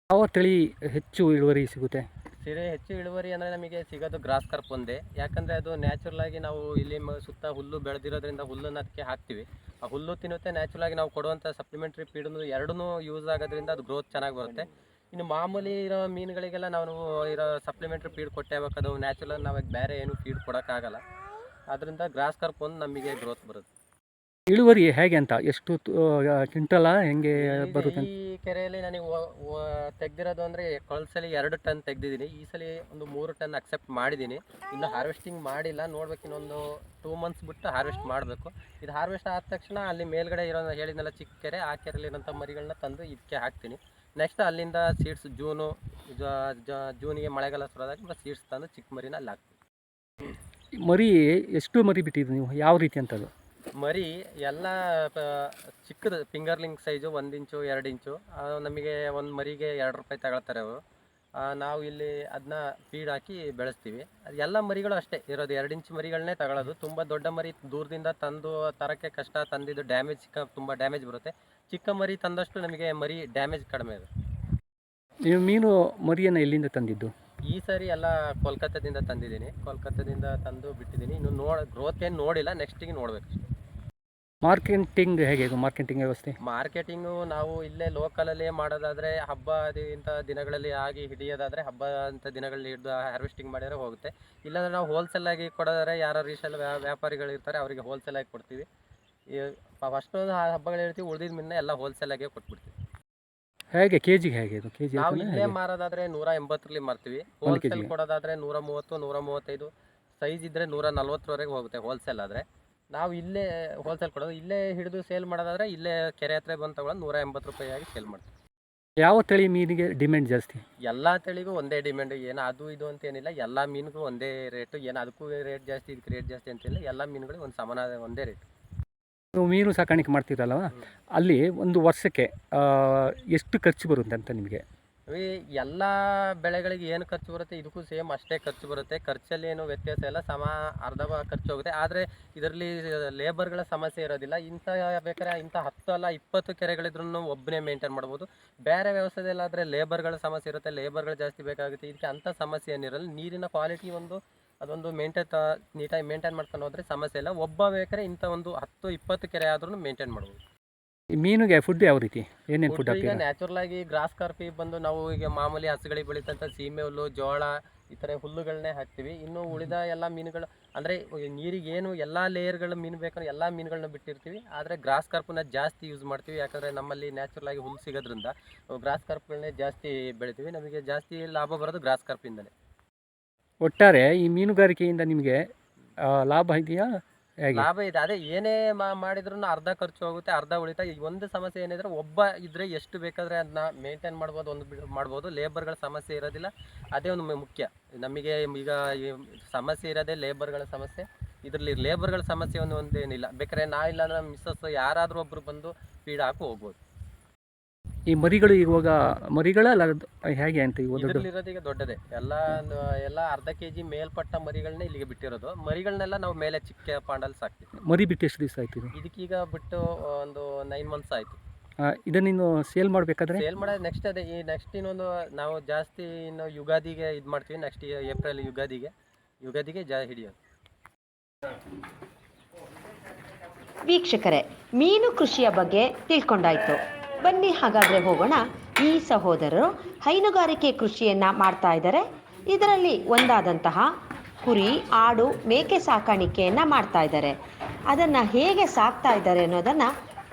ಯಾವ ತಳಿ ಹೆಚ್ಚು ಇಳುವರಿ ಸಿಗುತ್ತೆ? ಹೆಚ್ಚು ಇಳುವರಿ ಅಂದರೆ ನಮಗೆ ಸಿಗೋದು ಗ್ರಾಸ್ ಕಾರ್ಪ್ ಒಂದೇ. ಯಾಕಂದರೆ ಅದು ನ್ಯಾಚುರಲ್ ಆಗಿ ನಾವು ಇಲ್ಲಿ ಸುತ್ತ ಹುಲ್ಲು ಬೆಳೆದಿರೋದ್ರಿಂದ ಹುಲ್ಲನ್ನು ಅದಕ್ಕೆ ಹಾಕ್ತೀವಿ. ಆ ಹುಲ್ಲು ತಿನ್ನುತ್ತೆ, ನ್ಯಾಚುರಲ್ ಆಗಿ ನಾವು ಕೊಡುವಂಥ ಸಪ್ಲಿಮೆಂಟ್ರಿ ಫೀಡನ್ನು ಎರಡೂ ಯೂಸ್ ಆಗೋದ್ರಿಂದ ಅದು ಗ್ರೋತ್ ಚೆನ್ನಾಗಿ ಬರುತ್ತೆ. ಇನ್ನು ಮಾಮೂಲಿ ಇರೋ ಮೀನುಗಳಿಗೆಲ್ಲ ನಾವು ಇರೋ ಸಪ್ಲಿಮೆಂಟ್ರಿ ಫೀಡ್ ಕೊಟ್ಟೇ ಬೇಕು, ಅದು ನ್ಯಾಚುರಲ್ ನಾವು ಬೇರೆ ಏನು ಫೀಡ್ ಕೊಡೋಕ್ಕಾಗಲ್ಲ. ಅದರಿಂದ ಗ್ರಾಸ್ ಕಾರ್ಪ್ ಒಂದು ನಮಗೆ ಗ್ರೋತ್ ಬರುತ್ತೆ. ಇಳುವರಿ ಹೇಗೆ ಅಂತ? ಎಷ್ಟು ಕ್ವಿಂಟಲ ಹೆಂಗೆ ಬರುತ್ತೆ? ಈ ಕೆರೆಯಲ್ಲಿ ನನಗೆ ತೆಗ್ದಿರೋದು ಅಂದರೆ ಕಳ್ಸಲಿ 2 ಟನ್ ತೆಗ್ದಿದ್ದೀನಿ. ಈ ಸಲ ಒಂದು 3 ಟನ್ ಅಕ್ಸೆಪ್ಟ್ ಮಾಡಿದ್ದೀನಿ. ಇನ್ನು ಹಾರ್ವೆಸ್ಟಿಂಗ್ ಮಾಡಿಲ್ಲ, ನೋಡ್ಬೇಕು, ಇನ್ನೊಂದು 2 months ಬಿಟ್ಟು ಹಾರ್ವೆಸ್ಟ್ ಮಾಡಬೇಕು. ಇದು ಹಾರ್ವೆಸ್ಟ್ ಆದ ತಕ್ಷಣ ಅಲ್ಲಿ ಮೇಲ್ಗಡೆ ಇರೋ ಹೇಳಿದ್ನಲ್ಲ ಚಿಕ್ಕ ಕೆರೆ, ಆ ಕೆರೆಯಲ್ಲಿ ಇರೋಂಥ ಮರಿಗಳನ್ನ ತಂದು ಇದಕ್ಕೆ ಹಾಕ್ತೀನಿ. ನೆಕ್ಸ್ಟ್ ಅಲ್ಲಿಂದ ಸೀಡ್ಸ್ ಜೂನಿಗೆ ಮಳೆಗಾಲ ಶುರುವಾದಾಗ ಸೀಡ್ಸ್ ತಂದು ಚಿಕ್ಕ ಮರಿನ ಅಲ್ಲಿ ಹಾಕ್ತೀನಿ. ಮರಿ ಎಷ್ಟು ಮರಿ ಬಿಟ್ಟಿದ್ದು ನೀವು? ಯಾವ ರೀತಿ ಅಂತದ್ದು ಮರಿ ಎಲ್ಲ ಚಿಕ್ಕದು ಫಿಂಗರ್ಲಿಂಗ್ ಸೈಜು 1 ಇಂಚು 2 ಇಂಚು. ನಮಗೆ ಒಂದು ಮರಿಗೆ 2 ರೂಪಾಯಿ ತಗೊಳ್ತಾರೆ ಅವರು. ನಾವು ಇಲ್ಲಿ ಅದನ್ನ ಫೀಡ್ ಹಾಕಿ ಬೆಳೆಸ್ತೀವಿ. ಅದು ಎಲ್ಲ ಮರಿಗಳು ಅಷ್ಟೇ ಇರೋದು, 2 ಇಂಚ್ ಮರಿಗಳನ್ನೇ ತಗೊಳ್ಳೋದು. ತುಂಬ ದೊಡ್ಡ ಮರಿ ದೂರದಿಂದ ತಂದು ತರೋಕ್ಕೆ ಕಷ್ಟ, ತಂದಿದ್ದು ಡ್ಯಾಮೇಜ್ ತುಂಬ ಡ್ಯಾಮೇಜ್ ಬರುತ್ತೆ. ಚಿಕ್ಕ ಮರಿ ತಂದಷ್ಟು ನಮಗೆ ಮರಿ ಡ್ಯಾಮೇಜ್ ಕಡಿಮೆ ಇದೆ. ನೀವು ಮೀನು ಮರಿಯನ್ನು ಎಲ್ಲಿಂದ ತಂದಿದ್ದು? ಈ ಸರಿ ಎಲ್ಲ ಕೋಲ್ಕತ್ತಾದಿಂದ ತಂದಿದ್ದೀನಿ. ಕೋಲ್ಕತ್ತಾದಿಂದ ತಂದು ಬಿಟ್ಟಿದ್ದೀನಿ. ಇನ್ನು ಗ್ರೋತ್ ಏನು ನೋಡಿಲ್ಲ, ನೆಕ್ಸ್ಟಿಗೆ ನೋಡಬೇಕು. ಮಾರ್ಕೆಟಿಂಗ್ ಹೇಗೆ ಇದು ಮಾರ್ಕೆಟಿಂಗ್ ವ್ಯವಸ್ಥೆ? ಮಾರ್ಕೆಟಿಂಗು ನಾವು ಇಲ್ಲೇ ಲೋಕಲಲ್ಲೇ ಮಾಡೋದಾದರೆ ಹಬ್ಬ ಇಂಥ ದಿನಗಳಲ್ಲಿ ಆಗಿ ಹಿಡಿಯೋದಾದರೆ ಹಬ್ಬ ಅಂಥ ದಿನಗಳಲ್ಲಿ ಹಿಡಿದು ಹಾರ್ವೆಸ್ಟಿಂಗ್ ಮಾಡಿದರೆ ಹೋಗುತ್ತೆ. ಇಲ್ಲಾಂದರೆ ನಾವು ಹೋಲ್ಸೇಲಾಗಿ ಕೊಡೋದಾದ್ರೆ ಯಾರು ರೀಸೇಲ್ ವ್ಯಾಪಾರಿಗಳು ಇರ್ತಾರೆ ಅವರಿಗೆ ಹೋಲ್ಸೇಲಾಗಿ ಕೊಡ್ತೀವಿ. ಫಸ್ಟು ಹಬ್ಬಗಳು ಹೇಳ್ತೀವಿ, ಉಳಿದಿದ ಮುನ್ನ ಎಲ್ಲ ಹೋಲ್ಸೇಲಾಗೆ ಕೊಟ್ಬಿಡ್ತೀವಿ. ಹೇಗೆ ಕೆ ಜಿಗೆ ಹೇಗೆ ಇದು ಕೆ ಜಿ? ನಾವು ಇಲ್ಲೇ ಮಾರೋದಾದರೆ 180ರಲ್ಲಿ ಮಾರ್ತೀವಿ. ಹೋಲ್ಸೇಲ್ ಕೊಡೋದಾದರೆ 130, 135, ಸೈಜ್ ಇದ್ದರೆ 140ವರೆಗೆ ಹೋಗುತ್ತೆ ಹೋಲ್ಸೇಲ್ ಆದರೆ. ನಾವು ಇಲ್ಲೇ ಹೋಲ್ಸೇಲ್ ಕೊಡೋದು, ಇಲ್ಲೇ ಹಿಡಿದು ಸೇಲ್ ಮಾಡೋದಾದರೆ ಇಲ್ಲೇ ಕೆರೆ ಹತ್ರ ಬಂದು ತಗೊಳ್ಳೋದು 180 ರೂಪಾಯಿಯಾಗಿ ಸೇಲ್ ಮಾಡ್ತೀವಿ. ಯಾವ ತಳಿ ಮೀನಿಗೆ ಡಿಮ್ಯಾಂಡ್ ಜಾಸ್ತಿ? ಎಲ್ಲ ತಳಿಗೂ ಒಂದೇ ಡಿಮ್ಯಾಂಡ್, ಏನು ಅದು ಇದು ಅಂತ ಏನಿಲ್ಲ. ಎಲ್ಲ ಮೀನಿಗೂ ಒಂದೇ ರೇಟು, ಏನು ಅದಕ್ಕೂ ರೇಟ್ ಜಾಸ್ತಿ ಇದಕ್ಕೆ ರೇಟ್ ಜಾಸ್ತಿ ಅಂತಿಲ್ಲ. ಎಲ್ಲ ಮೀನುಗಳಿಗೆ ಒಂದು ಸಮಾನ ಒಂದೇ ರೇಟ್. ನೀವು ಮೀನು ಸಾಕಾಣಿಕೆ ಮಾಡ್ತೀರಲ್ವ, ಅಲ್ಲಿ ಒಂದು ವರ್ಷಕ್ಕೆ ಎಷ್ಟು ಖರ್ಚು ಬರುತ್ತೆ ಅಂತ ನಿಮಗೆ? ಎಲ್ಲ ಬೆಳೆಗಳಿಗೆ ಏನು ಖರ್ಚು ಬರುತ್ತೆ ಇದಕ್ಕೂ ಸೇಮ್ ಅಷ್ಟೇ ಖರ್ಚು ಬರುತ್ತೆ. ಖರ್ಚಲ್ಲಿ ಏನು ವ್ಯತ್ಯಾಸ ಇಲ್ಲ, ಅರ್ಧ ಖರ್ಚು ಹೋಗುತ್ತೆ. ಆದರೆ ಇದರಲ್ಲಿ ಲೇಬರ್ಗಳ ಸಮಸ್ಯೆ ಇರೋದಿಲ್ಲ. ಬೇಕಾದ್ರೆ 10 ಅಲ್ಲ 20 ಕೆರೆಗಳಿದ್ರೂ ಒಬ್ಬನೇ ಮೇಂಟೈನ್ ಮಾಡ್ಬೋದು. ಬೇರೆ ವ್ಯವಸ್ಥೆಯಲ್ಲಾದರೆ ಲೇಬರ್ಗಳ ಸಮಸ್ಯೆ ಇರುತ್ತೆ, ಲೇಬರ್ಗಳು ಜಾಸ್ತಿ ಬೇಕಾಗುತ್ತೆ. ಇದಕ್ಕೆ ಅಂಥ ಸಮಸ್ಯೆ ಏನಿರಲ್ಲ. ನೀರಿನ ಕ್ವಾಲಿಟಿ ಅದೊಂದು ನೀಟಾಗಿ ಮೇಂಟೈನ್ ಮಾಡ್ಕೊಂಡು ಹೋದರೆ ಸಮಸ್ಯೆ ಇಲ್ಲ. ಒಬ್ಬ ಬೇಕಾದ್ರೆ ಇಂಥ ಒಂದು 10-20 ಕೆರೆ ಆದ್ರೂ ಮೇಂಟೈನ್ ಮಾಡ್ಬೋದು. ಈ ಮೀನಿಗೆ ಫುಡ್ ಯಾವ ರೀತಿ, ಏನೇನು ಫುಡ್ ಈಗ ಹಾಕ್ತೀರಾ? ನ್ಯಾಚುರಲ್ ಆಗಿ ಗ್ರಾಸ್ ಕಾರ್ಪಿ ಬಂದು ನಾವು ಈಗ ಮಾಮೂಲಿ ಹಸುಗಳಿಗೆ ಬೆಳೀತಂಥ ಸೀಮೆ ಹುಲ್ಲು, ಜೋಳ, ಈ ಥರ ಹುಲ್ಲುಗಳನ್ನೇ ಹಾಕ್ತೀವಿ. ಇನ್ನು ಉಳಿದ ಎಲ್ಲ ಮೀನುಗಳು ಅಂದರೆ ನೀರಿಗೆ ಏನು ಎಲ್ಲ ಲೇಯರ್ಗಳ ಮೀನು ಬೇಕಂದ್ರೆ ಎಲ್ಲ ಮೀನುಗಳನ್ನ ಬಿಟ್ಟಿರ್ತೀವಿ. ಆದರೆ ಗ್ರಾಸ್ ಕಾರ್ಪನ್ನ ಜಾಸ್ತಿ ಯೂಸ್ ಮಾಡ್ತೀವಿ. ಯಾಕಂದರೆ ನಮ್ಮಲ್ಲಿ ನ್ಯಾಚುರಲ್ ಆಗಿ ಹುಲ್ಲು ಸಿಗೋದ್ರಿಂದ ಗ್ರಾಸ್ ಕಾರ್ಪ್ಗಳನ್ನೇ ಜಾಸ್ತಿ ಬೆಳಿತೀವಿ. ನಮಗೆ ಜಾಸ್ತಿ ಲಾಭ ಬರೋದು ಗ್ರಾಸ್ ಕಾರ್ಪಿಂದಲೇ. ಒಟ್ಟಾರೆ ಈ ಮೀನುಗಾರಿಕೆಯಿಂದ ನಿಮಗೆ ಲಾಭ ಇದೆಯಾ ಹೇಗೆ? ಲಾಭ ಇದೆ. ಅದೇ ಏನೇ ಮಾಡಿದ್ರು ಅರ್ಧ ಖರ್ಚು ಹೋಗುತ್ತೆ, ಅರ್ಧ ಉಳಿತಾಯ. ಒಂದು ಸಮಸ್ಯೆ ಏನಿದ್ರೆ ಒಬ್ಬ ಇದ್ರೆ ಎಷ್ಟು ಬೇಕಾದರೆ ಅದನ್ನ ಮೇಂಟೈನ್ ಮಾಡ್ಬೋದು, ಮಾಡ್ಬೋದು. ಲೇಬರ್ಗಳ ಸಮಸ್ಯೆ ಇರೋದಿಲ್ಲ, ಅದೇ ಒಂದು ಮುಖ್ಯ ನಮಗೆ. ಈಗ ಈ ಸಮಸ್ಯೆ ಇರೋದೇ ಲೇಬರ್ಗಳ ಸಮಸ್ಯೆ. ಇದರಲ್ಲಿ ಲೇಬರ್ಗಳ ಸಮಸ್ಯೆ ಒಂದೇನಿಲ್ಲ. ಬೇಕಾದ್ರೆ ನಾವಿಲ್ಲ ಅಂದ್ರೆ ನಮ್ಮ ಮಿಸ್ಸಸ್ ಯಾರಾದರೂ ಒಬ್ಬರು ಬಂದು ಫೀಡ್ ಹಾಕಿ ಹೋಗ್ಬೋದು. ಈ ಮರಿಗಳು ಇವಾಗ ಮರಿಗಳ ಅಲ್ಲ ಹೇಗೆ ಅಂತ ಇದರಲ್ಲಿರೋದು ಈಗ ದೊಡ್ಡದೇ ಎಲ್ಲ ಅರ್ಧ ಕೆಜಿ ಮೇಲ್ಪಟ್ಟ ಮರಿಗಳನ್ನೇ ಇಲ್ಲಿಗೆ ಬಿಟ್ಟಿರೋದು. ಮರಿಗಳನ್ನೆಲ್ಲ ನಾವು ಮೇಲೆ ಚಿಕ್ಕ ಪಾಂಡಲ್ಲಿ ಸಾಕ್ತೀವಿ. ಮರಿ ಬಿಟ್ಟು ಎಷ್ಟು ದಿವಸ ಆಯ್ತು? ಇದಕ್ಕೀಗ ಬಿಟ್ಟು ಒಂದು 9 ಮಂತ್ಸ್ ಆಯಿತು. ಇದನ್ನು ಸೇಲ್ ಮಾಡಬೇಕಾದ್ರೆ ಸೇಲ್ ಮಾಡೋದು ನೆಕ್ಸ್ಟ್ ಅದೇ ಈ ನೆಕ್ಸ್ಟ್ ಇನ್ನೊಂದು ನಾವು ಜಾಸ್ತಿ ಇನ್ನು ಯುಗಾದಿಗೆ ಇದು ಮಾಡ್ತೀವಿ. ನೆಕ್ಸ್ಟ್ ಏಪ್ರಿಲ್ ಯುಗಾದಿಗೆ ಹಿಡಿಯೋದು. ವೀಕ್ಷಕರೇ, ಮೀನು ಕೃಷಿಯ ಬಗ್ಗೆ ತಿಳ್ಕೊಂಡಾಯ್ತು. ಬನ್ನಿ ಹಾಗಾದರೆ ಹೋಗೋಣ. ಈ ಸಹೋದರರು ಹೈನುಗಾರಿಕೆ ಕೃಷಿಯನ್ನು ಮಾಡ್ತಾ ಇದ್ದಾರೆ. ಇದರಲ್ಲಿ ಒಂದಾದಂತಹ ಕುರಿ, ಆಡು, ಮೇಕೆ ಸಾಕಾಣಿಕೆಯನ್ನು ಮಾಡ್ತಾ ಇದ್ದಾರೆ. ಅದನ್ನು ಹೇಗೆ ಸಾಕ್ತಾ ಇದ್ದಾರೆ ಅನ್ನೋದನ್ನು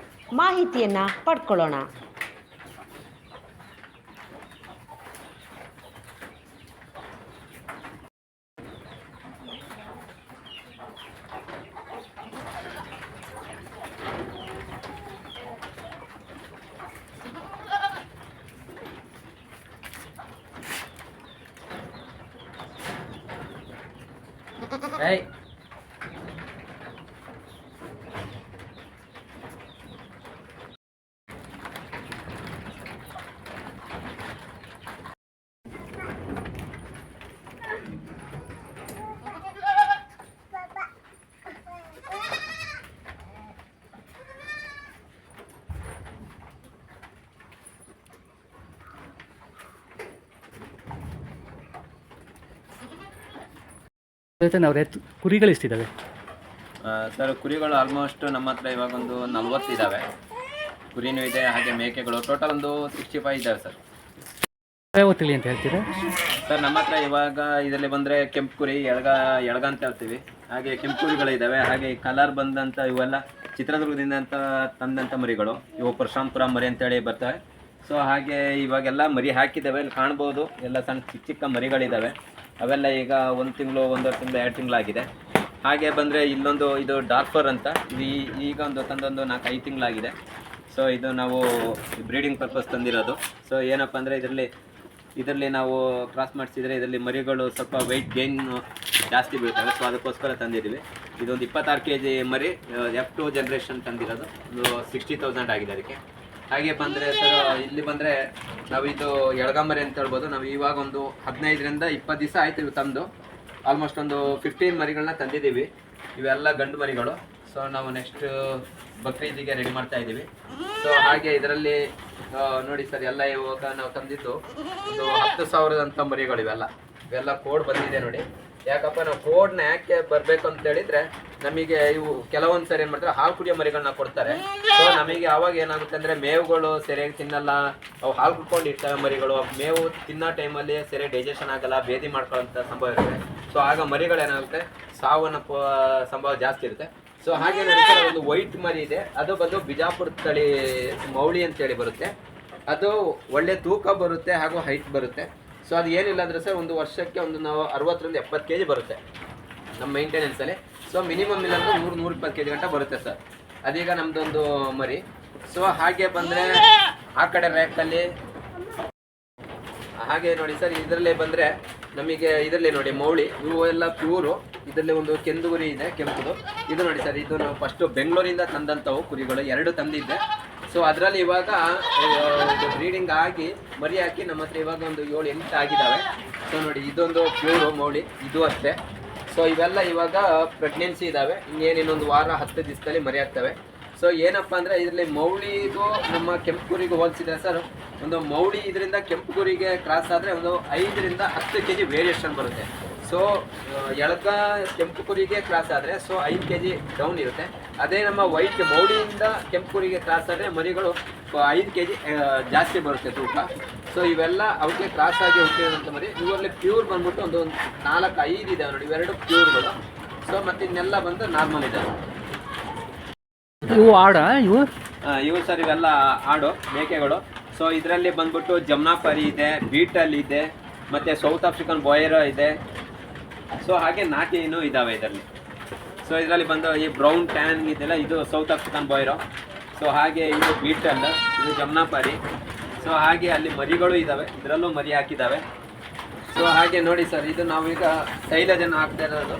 ಮಾಹಿತಿಯನ್ನು ಪಡ್ಕೊಳ್ಳೋಣ. ಅವರೇ ಕುರಿಗಳು ಎಷ್ಟಿದ್ದಾವೆ ಸರ್? ಕುರಿಗಳು ಆಲ್ಮೋಸ್ಟ್ ನಮ್ಮ ಹತ್ರ ಇವಾಗ ಒಂದು 40 ಇದ್ದಾವೆ. ಕುರಿನೂ ಇದೆ, ಹಾಗೆ ಮೇಕೆಗಳು ಟೋಟಲ್ ಒಂದು 65 ಇದ್ದಾವೆ ಸರ್. ಯಾವ ತಳಿ ಅಂತ ಹೇಳ್ತೀರಾ ಸರ್? ನಮ್ಮ ಹತ್ರ ಇವಾಗ ಇದರಲ್ಲಿ ಬಂದರೆ ಕೆಂಪು ಕುರಿ, ಎಳ್ಗ ಅಂತ ಹೇಳ್ತೀವಿ. ಹಾಗೆ ಕೆಂಪು ಕುರಿಗಳಿದ್ದಾವೆ. ಹಾಗೆ ಕಲರ್ ಬಂದಂಥ ಇವೆಲ್ಲ ಚಿತ್ರದುರ್ಗದಿಂದ ತಂದಂಥ ಮರಿಗಳು. ಇವು ಪರಶುರಾಂಪುರ ಮರಿ ಅಂತೇಳಿ ಬರ್ತವೆ. ಸೊ ಹಾಗೆ ಇವಾಗೆಲ್ಲ ಮರಿ ಹಾಕಿದ್ದಾವೆ, ಇಲ್ಲಿ ಕಾಣ್ಬೋದು. ಎಲ್ಲ ಸಣ್ಣ ಚಿಕ್ಕ ಮರಿಗಳಿದ್ದಾವೆ. ಅವೆಲ್ಲ ಈಗ 1 ತಿಂಗಳು, 1.5 ತಿಂಗಳು, 2 ತಿಂಗಳಾಗಿದೆ. ಹಾಗೆ ಬಂದರೆ ಇದು ಡಾರ್ಫರ್ ಅಂತ, ಇದು ಈಗ ತಂದೊಂದು 4-5 ತಿಂಗಳಾಗಿದೆ. ಸೊ ಇದು ನಾವು ಬ್ರೀಡಿಂಗ್ ಪರ್ಪಸ್ ತಂದಿರೋದು. ಸೊ ಏನಪ್ಪ ಅಂದರೆ ಇದರಲ್ಲಿ ನಾವು ಕ್ರಾಸ್ ಮಾಡಿಸಿದರೆ ಇದರಲ್ಲಿ ಮರಿಗಳು ಸ್ವಲ್ಪ ವೆಯ್ಟ್ ಗೇನ್ ಜಾಸ್ತಿ ಬೀಳ್ತವೆ. ಸೊ ಅದಕ್ಕೋಸ್ಕರ ತಂದಿದ್ದೀವಿ. ಇದೊಂದು 26 kg ಮರಿ, F2 ಜನ್ರೇಷನ್ ತಂದಿರೋದು. ಒಂದು 60,000 ಆಗಿದೆ ಅದಕ್ಕೆ. ಹಾಗೆ ಬಂದರೆ ಸರ್, ಇಲ್ಲಿ ಬಂದರೆ ನಾವು ಇದು ಎಳ್ಗಮರಿ ಅಂತ ಹೇಳ್ಬೋದು. ನಾವು ಇವಾಗ ಒಂದು 15ರಿಂದ 20 ದಿವಸ ಆಯಿತು ಇವು ತಂದು. ಆಲ್ಮೋಸ್ಟ್ ಒಂದು 15 ಮರಿಗಳನ್ನ ತಂದಿದ್ದೀವಿ. ಇವೆಲ್ಲ ಗಂಡು ಮರಿಗಳು. ಸೊ ನಾವು ನೆಕ್ಸ್ಟ್ ಬಕ್ರೀದಿಗೆ ರೆಡಿ ಮಾಡ್ತಾ ಇದ್ದೀವಿ. ಸೊ ಹಾಗೆ ಇದರಲ್ಲಿ ನೋಡಿ ಸರ್, ಎಲ್ಲ ಇವಾಗ ನಾವು ತಂದಿದ್ದು ಒಂದು 10,000 ಅಂತ ಮರಿಗಳು. ಇವೆಲ್ಲ ಕೋಡ್ ಬಂದಿದೆ ನೋಡಿ. ಯಾಕಪ್ಪ ನಾವು ಕೋಡ್ನ ಯಾಕೆ ಬರಬೇಕು ಅಂತ ಹೇಳಿದ್ರೆ ನಮಗೆ ಇವು ಕೆಲವೊಂದು ಸರಿ ಏನು ಮಾಡ್ತಾರೆ ಹಾಲು ಕುಡಿಯೋ ಮರಿಗಳನ್ನ ಕೊಡ್ತಾರೆ. ಸೊ ನಮಗೆ ಅವಾಗ ಏನಾಗುತ್ತೆ ಅಂದರೆ ಮೇವುಗಳು ಸರಿಯಾಗಿ ತಿನ್ನಲ್ಲ, ಅವು ಹಾಲು ಕುಡ್ಕೊಂಡು ಇರ್ತವೆ ಮರಿಗಳು. ಮೇವು ತಿನ್ನೋ ಟೈಮಲ್ಲಿ ಸರಿಯಾಗಿ ಡೈಜೆಷನ್ ಆಗಲ್ಲ, ಬೇದಿ ಮಾಡ್ಕೊಳ್ಳೋಂಥ ಸಂಭವ ಇರುತ್ತೆ. ಸೊ ಆಗ ಮರಿಗಳೇನಾಗುತ್ತೆ ಸಾವನ್ನ ಸಂಭವ ಜಾಸ್ತಿ ಇರುತ್ತೆ. ಸೊ ಹಾಗೆ ನಡೀತಾರೆ. ಒಂದು ವೈಟ್ ಮರಿ ಇದೆ, ಅದು ಬಂದು ಬಿಜಾಪುರ ತಳಿ ಮೌಳಿ ಅಂತೇಳಿ ಬರುತ್ತೆ. ಅದು ಒಳ್ಳೆ ತೂಕ ಬರುತ್ತೆ ಹಾಗೂ ಹೈಟ್ ಬರುತ್ತೆ. ಸೊ ಅದು ಏನಿಲ್ಲ ಅಂದರೆ ಸರ್ ಒಂದು ವರ್ಷಕ್ಕೆ ಒಂದು ನಾವು 60ರಿಂದ 70 kg ಬರುತ್ತೆ ನಮ್ಮ ಮೇಂಟೆನೆನ್ಸಲ್ಲಿ. ಸೊ ಮಿನಿಮಮ್ ಇಲ್ಲ ಅಂದರೆ 100-120 kg ಗಂಟ ಬರುತ್ತೆ ಸರ್. ಅದೀಗ ನಮ್ಮದೊಂದು ಮರಿ. ಸೊ ಹಾಗೆ ಬಂದರೆ ಆ ಕಡೆ ರ್ಯಾಕಲ್ಲಿ ಹಾಗೆ ನೋಡಿ ಸರ್, ಇದರಲ್ಲೇ ಬಂದರೆ ನಮಗೆ ಇದರಲ್ಲೇ ನೋಡಿ ಮೌಳಿ ಇವು ಎಲ್ಲ ಪ್ಯೂರು. ಇದರಲ್ಲಿ ಒಂದು ಕೆಂದುಗುರಿ ಇದೆ ಕೆಂಪುದು. ಇದು ನೋಡಿ ಸರ್, ಇದು ನಾವು ಫಸ್ಟು ಬೆಂಗಳೂರಿಂದ ತಂದಂಥವು ಕುರಿಗಳು 2 ತಂದಿದ್ದೆ. ಸೊ ಅದರಲ್ಲಿ ಇವಾಗ ಬ್ರೀಡಿಂಗ್ ಆಗಿ ಮರಿ ಹಾಕಿ ನಮ್ಮ ಹತ್ರ ಇವಾಗ ಒಂದು 7-8 ಆಗಿದ್ದಾವೆ. ಸೊ ನೋಡಿ ಇದೊಂದು ಪ್ಯೂರು ಮೌಳಿ, ಇದು ಅಷ್ಟೇ. ಸೊ ಇವೆಲ್ಲ ಇವಾಗ ಪ್ರೆಗ್ನೆನ್ಸಿ ಇದ್ದಾವೆ. ಇನ್ನೇನಿನ್ನೊಂದು ವಾರ 10 ದಿವಸದಲ್ಲಿ ಮರಿ ಆಗ್ತವೆ. ಸೊ ಏನಪ್ಪ ಅಂದರೆ ಇದರಲ್ಲಿ ಮೌಳಿಗೂ ನಮ್ಮ ಕೆಂಪು ಕುರಿಗೂ ಹೋಲಿಸಿದ್ರೆ ಸರ್, ಒಂದು ಮೌಳಿ ಇದರಿಂದ ಕೆಂಪು ಕುರಿಗೆ ಕ್ರಾಸ್ ಆದರೆ ಒಂದು 5ರಿಂದ 10 kg ವೇರಿಯೇಷನ್ ಬರುತ್ತೆ. ಸೊ ಎಳಕ ಕೆಂಪು ಕುರಿಗೆ ಕ್ರಾಸ್ ಆದರೆ 5 kg ಡೌನ್ ಇರುತ್ತೆ. ಅದೇ ನಮ್ಮ ವೈಟ್ ಮೌಳಿಯಿಂದ ಕೆಂಪು ಕುರಿಗೆ ಕ್ರಾಸ್ ಆದರೆ ಮರಿಗಳು 5 kg ಜಾಸ್ತಿ ಬರುತ್ತೆ ತೂಕ. ಸೊ ಇವೆಲ್ಲ ಅವಕ್ಕೆ ಕ್ರಾಸ್ ಆಗಿ ಹುಟ್ಟಿರೋಂಥ ಮರಿ. ಇವರಲ್ಲಿ ಪ್ಯೂರ್ ಬಂದ್ಬಿಟ್ಟು ಒಂದು 4-5 ಇದಾವೆ ನೋಡಿ, ಇವೆರಡು ಪ್ಯೂರ್ಗಳು. ಸೊ ಮತ್ತು ಇನ್ನೆಲ್ಲ ಬಂದು ನಾರ್ಮಲ್ ಇದ್ದಾವೆ. ಇವು ಆಡ ಇವು ಸರ್ ಇವೆಲ್ಲ ಆಡು ಮೇಕೆಗಳು. ಸೊ ಇದರಲ್ಲಿ ಬಂದ್ಬಿಟ್ಟು ಜಮ್ನಾಪರಿ ಇದೆ, ಬೀಟಲ್ ಇದೆ, ಮತ್ತು ಸೌತ್ ಆಫ್ರಿಕನ್ ಬಾಯರ್ ಇದೆ. ಸೊ ಹಾಗೆ ನಾಟಿನೂ ಇದ್ದಾವೆ ಇದರಲ್ಲಿ. ಸೊ ಇದರಲ್ಲಿ ಬಂದು ಈ ಬ್ರೌನ್ ಟ್ಯಾನ್ ಇದೆಲ್ಲ ಇದು ಸೌತ್ ಆಫ್ರಿಕನ್ ಬಾಯರು. ಸೊ ಹಾಗೆ ಇದು ಬೀಟಲ್, ಇದು ಜಮ್ನಾಪರಿ. ಸೊ ಹಾಗೆ ಅಲ್ಲಿ ಮರಿಗಳು ಇದ್ದಾವೆ, ಇದರಲ್ಲೂ ಮರಿ ಹಾಕಿದ್ದಾವೆ. ಸೊ ಹಾಗೆ ನೋಡಿ ಸರ್, ಇದು ನಾವೀಗ ಸೈಲೇಜನ್ನು ಹಾಕ್ತಾ ಇರೋದು.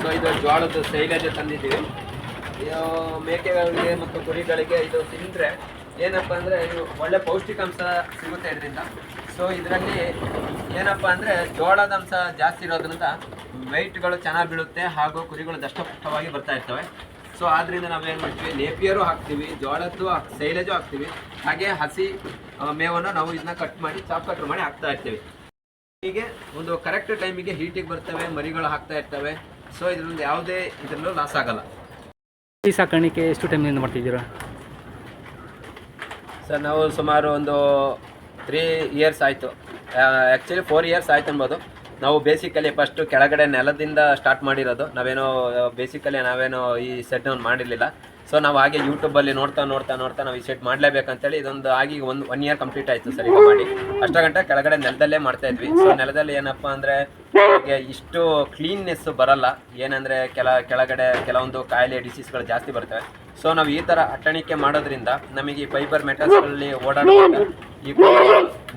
ಸೊ ಇದು ಜೋಳದ ಸೈಲೇಜ್ ತಂದಿದ್ದೀವಿ. ಮೇಕೆಗಳಿಗೆ ಮತ್ತು ಕುರಿಗಳಿಗೆ ಇದು ತಿಂದರೆ ಏನಪ್ಪ ಅಂದರೆ ಇದು ಒಳ್ಳೆ ಪೌಷ್ಟಿಕಾಂಶ ಸಿಗುತ್ತೆ ಇದರಿಂದ. ಸೊ ಇದರಲ್ಲಿ ಏನಪ್ಪ ಅಂದರೆ ಜೋಳದ ಅಂಶ ಜಾಸ್ತಿ ಇರೋದ್ರಿಂದ ವೆಯ್ಟ್ಗಳು ಚೆನ್ನಾಗಿ ಬೀಳುತ್ತೆ ಹಾಗೂ ಕುರಿಗಳು ದಷ್ಟಪುಷ್ಟವಾಗಿ ಬರ್ತಾ ಇರ್ತವೆ. ಸೊ ಆದ್ದರಿಂದ ನಾವೇನು ಮಾಡ್ತೀವಿ, ನೇಪಿಯರು ಹಾಕ್ತೀವಿ, ಜೋಳದ್ದು ಸೈಲೇಜು ಹಾಕ್ತೀವಿ, ಹಾಗೆ ಹಸಿ ಮೇವನ್ನು ನಾವು ಇದನ್ನ ಕಟ್ ಮಾಡಿ ಚಾಪ್ ಕಟ್ ಮಾಡಿ ಹಾಕ್ತಾ ಇರ್ತೀವಿ. ಹೀಗೆ ಒಂದು ಕರೆಕ್ಟ್ ಟೈಮಿಗೆ ಹೀಟಿಗೆ ಬರ್ತವೆ, ಮರಿಗಳು ಹಾಕ್ತಾ ಇರ್ತವೆ. ಸೊ ಇದರಿಂದ ಯಾವುದೇ ಇದರಲ್ಲೂ ಲಾಸ್ ಆಗಲ್ಲ. ಕುರಿ ಸಾಕಾಣಿಕೆ ಎಷ್ಟು ಟೈಮಿಂದ ಮಾಡ್ತಿದ್ದೀರಾ ಸರ್? ನಾವು ಸುಮಾರು ಒಂದು 3 years ಆಯಿತು. ಆ್ಯಕ್ಚುಲಿ 4 years ಆಯ್ತು ಅನ್ಬೋದು. ನಾವು ಬೇಸಿಕಲಿ ಫಸ್ಟು ಕೆಳಗಡೆ ನೆಲದಿಂದ ಸ್ಟಾರ್ಟ್ ಮಾಡಿರೋದು. ನಾವೇನೋ ಈ ಸೆಟ್ಟನ್ನು ಮಾಡಿರಲಿಲ್ಲ. ಸೊ ನಾವು ಹಾಗೆ ಯೂಟ್ಯೂಬಲ್ಲಿ ನೋಡ್ತಾ ನಾವು ಈ ಸೆಟ್ ಮಾಡಲೇಬೇಕಂತೇಳಿ ಇದೊಂದು ಆಗಿ 1 year ಕಂಪ್ಲೀಟ್ ಆಯಿತು ಸರ್ ಈಗ ಮಾಡಿ. ಅಷ್ಟ ಗಂಟೆ ಕೆಳಗಡೆ ನೆಲದಲ್ಲೇ ಮಾಡ್ತಾಯಿದ್ವಿ. ಸೊ ನೆಲದಲ್ಲಿ ಏನಪ್ಪ ಅಂದರೆ ನಮಗೆ ಇಷ್ಟು ಕ್ಲೀನ್ನೆಸ್ ಬರಲ್ಲ. ಏನಂದರೆ ಕೆಳಗಡೆ ಕೆಲವೊಂದು ಕಾಯಿಲೆ ಡಿಸೀಸ್ಗಳು ಜಾಸ್ತಿ ಬರ್ತವೆ. ಸೊ ನಾವು ಈ ಥರ ಅಟ್ಟಣಿಕೆ ಮಾಡೋದ್ರಿಂದ ನಮಗೆ ಈ ಫೈಬರ್ ಮೆಟಲ್ಸ್ಗಳಲ್ಲಿ ಓಡಾಡುವಾಗ ಈ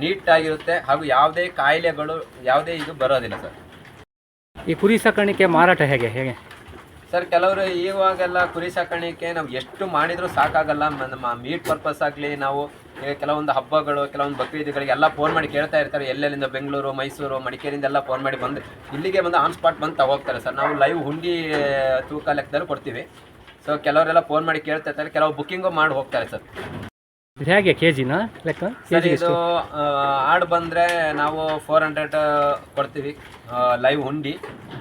ನೀಟಾಗಿರುತ್ತೆ ಹಾಗೂ ಯಾವುದೇ ಕಾಯಿಲೆಗಳು ಯಾವುದೇ ಇದು ಬರೋದಿಲ್ಲ ಸರ್. ಈ ಕುರಿ ಸಾಕಾಣಿಕೆ ಮಾರಾಟ ಹೇಗೆ ಸರ್? ಕೆಲವರು ಇವಾಗೆಲ್ಲ ಕುರಿ ಸಾಕಾಣಿಕೆ ನಾವು ಎಷ್ಟು ಮಾಡಿದರೂ ಸಾಕಾಗಲ್ಲ. ನಮ್ಮ ಮೀಟ್ ಪರ್ಪಸ್ ಆಗಲಿ, ನಾವು ಕೆಲವೊಂದು ಹಬ್ಬಗಳು, ಕೆಲವೊಂದು ಬಕ್ರೀದ್ಗಳಿಗೆ ಎಲ್ಲ ಫೋನ್ ಮಾಡಿ ಕೇಳ್ತಾ ಇರ್ತಾರೆ. ಎಲ್ಲೆಲ್ಲಿಂದ ಬೆಂಗಳೂರು, ಮೈಸೂರು, ಮಡಿಕೇರಿಯಿಂದ ಎಲ್ಲ ಫೋನ್ ಮಾಡಿ ಬಂದು ಇಲ್ಲಿಗೆ ಬಂದು ಆನ್ ಸ್ಪಾಟ್ ಬಂದು ತಗೋಗ್ತಾರೆ ಸರ್. ನಾವು ಲೈವ್ ಹುಂಡಿ ತೂಕ ಲೆಕ್ಕದಲ್ಲಿ ಕೊಡ್ತೀವಿ. ಸೊ ಕೆಲವರೆಲ್ಲ ಫೋನ್ ಮಾಡಿ ಕೇಳ್ತಾ ಇರ್ತಾರೆ, ಕೆಲವು ಬುಕ್ಕಿಂಗು ಮಾಡಿ ಹೋಗ್ತಾರೆ ಸರ್. ಹೇಗೆ ಕೆಜಿನ ಲೆಕ್ಕ? ಸರ್ ಇದು ಆಡು ಬಂದರೆ ನಾವು 400 ಕೊಡ್ತೀವಿ ಲೈವ್ ಹುಂಡಿ.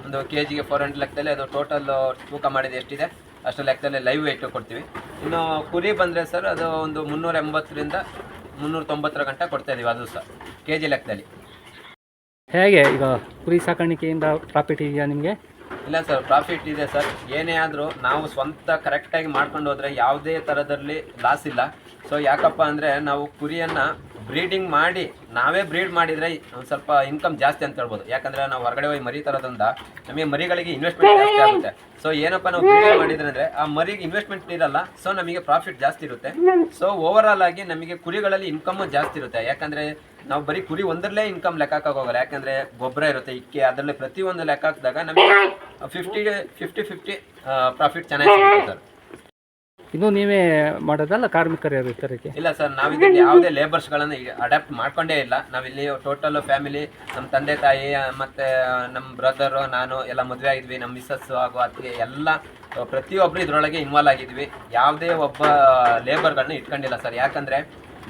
ಒಂದು ಕೆಜಿಗೆ 400 ಲೆಕ್ಕದಲ್ಲಿ ಅದು ಟೋಟಲ್ ತೂಕ ಮಾಡಿದ ಎಷ್ಟಿದೆ ಅಷ್ಟು ಲೆಕ್ಕದಲ್ಲಿ ಲೈವ್ ವೆಯ್ಟು ಕೊಡ್ತೀವಿ. ಇನ್ನು ಕುರಿ ಬಂದರೆ ಸರ್ ಅದು ಒಂದು 380ರಿಂದ 390 ಗಂಟೆ ಕೊಡ್ತಾಯಿದ್ದೀವಿ ಅದು ಸರ್ ಕೆಜಿ ಲೆಕ್ಕದಲ್ಲಿ. ಹೇಗೆ ಈಗ ಕುರಿ ಸಾಕಾಣಿಕೆಯಿಂದ ಪ್ರಾಫಿಟ್ ಇದೆಯಾ ನಿಮಗೆ? ಇಲ್ಲ ಸರ್, ಪ್ರಾಫಿಟ್ ಇದೆ ಸರ್. ಏನೇ ಆದರೂ ನಾವು ಸ್ವಂತ ಕರೆಕ್ಟಾಗಿ ಮಾಡ್ಕೊಂಡು ಹೋದರೆ ಯಾವುದೇ ಥರದಲ್ಲಿ ಲಾಸ್ ಇಲ್ಲ. ಸೊ ಯಾಕಪ್ಪ ಅಂದರೆ ನಾವು ಕುರಿಯನ್ನು ಬ್ರೀಡಿಂಗ್ ಮಾಡಿ ನಾವೇ ಬ್ರೀಡ್ ಮಾಡಿದರೆ ಒಂದು ಸ್ವಲ್ಪ ಇನ್ಕಮ್ ಜಾಸ್ತಿ ಅಂತ ಹೇಳ್ಬೋದು. ಯಾಕಂದರೆ ನಾವು ಹೊರಗಡೆ ಹೋಗಿ ಮರಿ ತರೋದ್ರಿಂದ ನಮಗೆ ಮರಿಗಳಿಗೆ ಇನ್ವೆಸ್ಟ್ಮೆಂಟ್ ಜಾಸ್ತಿ ಆಗುತ್ತೆ. ಸೊ ಏನಪ್ಪ ನಾವು ಬ್ರೀಡಿಂಗ್ ಮಾಡಿದ್ರೆ ಅಂದರೆ ಆ ಮರಿಗೆ ಇನ್ವೆಸ್ಟ್ಮೆಂಟ್ ಇರಲ್ಲ. ಸೊ ನಮಗೆ ಪ್ರಾಫಿಟ್ ಜಾಸ್ತಿ ಇರುತ್ತೆ. ಸೊ ಓವರಾಲ್ ಆಗಿ ನಮಗೆ ಕುರಿಗಳಲ್ಲಿ ಇನ್ಕಮ್ಮು ಜಾಸ್ತಿ ಇರುತ್ತೆ. ಯಾಕಂದರೆ ನಾವು ಬರೀ ಕುರಿ ಒಂದರಲ್ಲೇ ಇನ್ಕಮ್ ಲೆಕ್ಕ ಹಾಕೋಗೋಗಲ್ಲ. ಯಾಕಂದರೆ ಗೊಬ್ಬರ ಇರುತ್ತೆ, ಇಕ್ಕೆ, ಅದರಲ್ಲಿ ಪ್ರತಿಯೊಂದು ಲೆಕ್ಕ ಹಾಕಿದಾಗ ನಮಗೆ 50-50 ಪ್ರಾಫಿಟ್ ಚೆನ್ನಾಗಿ ಸಿಗುತ್ತೆ ಸರ್. ಇದು ನೀವೇ ಮಾಡೋದಲ್ಲ, ಕಾರ್ಮಿಕರು ಇರ್ತಾರೆ? ಇಲ್ಲ ಸರ್, ನಾವಿಲ್ಲಿ ಯಾವುದೇ ಲೇಬರ್ಸ್ಗಳನ್ನು ಅಡಾಪ್ಟ್ ಮಾಡ್ಕೊಂಡೇ ಇಲ್ಲ. ನಾವಿಲ್ಲಿ ಟೋಟಲ್ ಫ್ಯಾಮಿಲಿ, ನಮ್ಮ ತಂದೆ ತಾಯಿ ಮತ್ತು ನಮ್ಮ ಬ್ರದರು, ನಾನು ಎಲ್ಲ ಮದುವೆ ಆಗಿದ್ವಿ. ನಮ್ಮ ಮಿಸ್ಸಸ್ಸು ಹಾಗೂ ಅತ್ತಿಗೆ ಎಲ್ಲ ಪ್ರತಿಯೊಬ್ಬರು ಇದರೊಳಗೆ ಇನ್ವಾಲ್ವ್ ಆಗಿದ್ವಿ. ಯಾವುದೇ ಒಬ್ಬ ಲೇಬರ್ಗಳನ್ನ ಇಟ್ಕೊಂಡಿಲ್ಲ ಸರ್. ಯಾಕಂದರೆ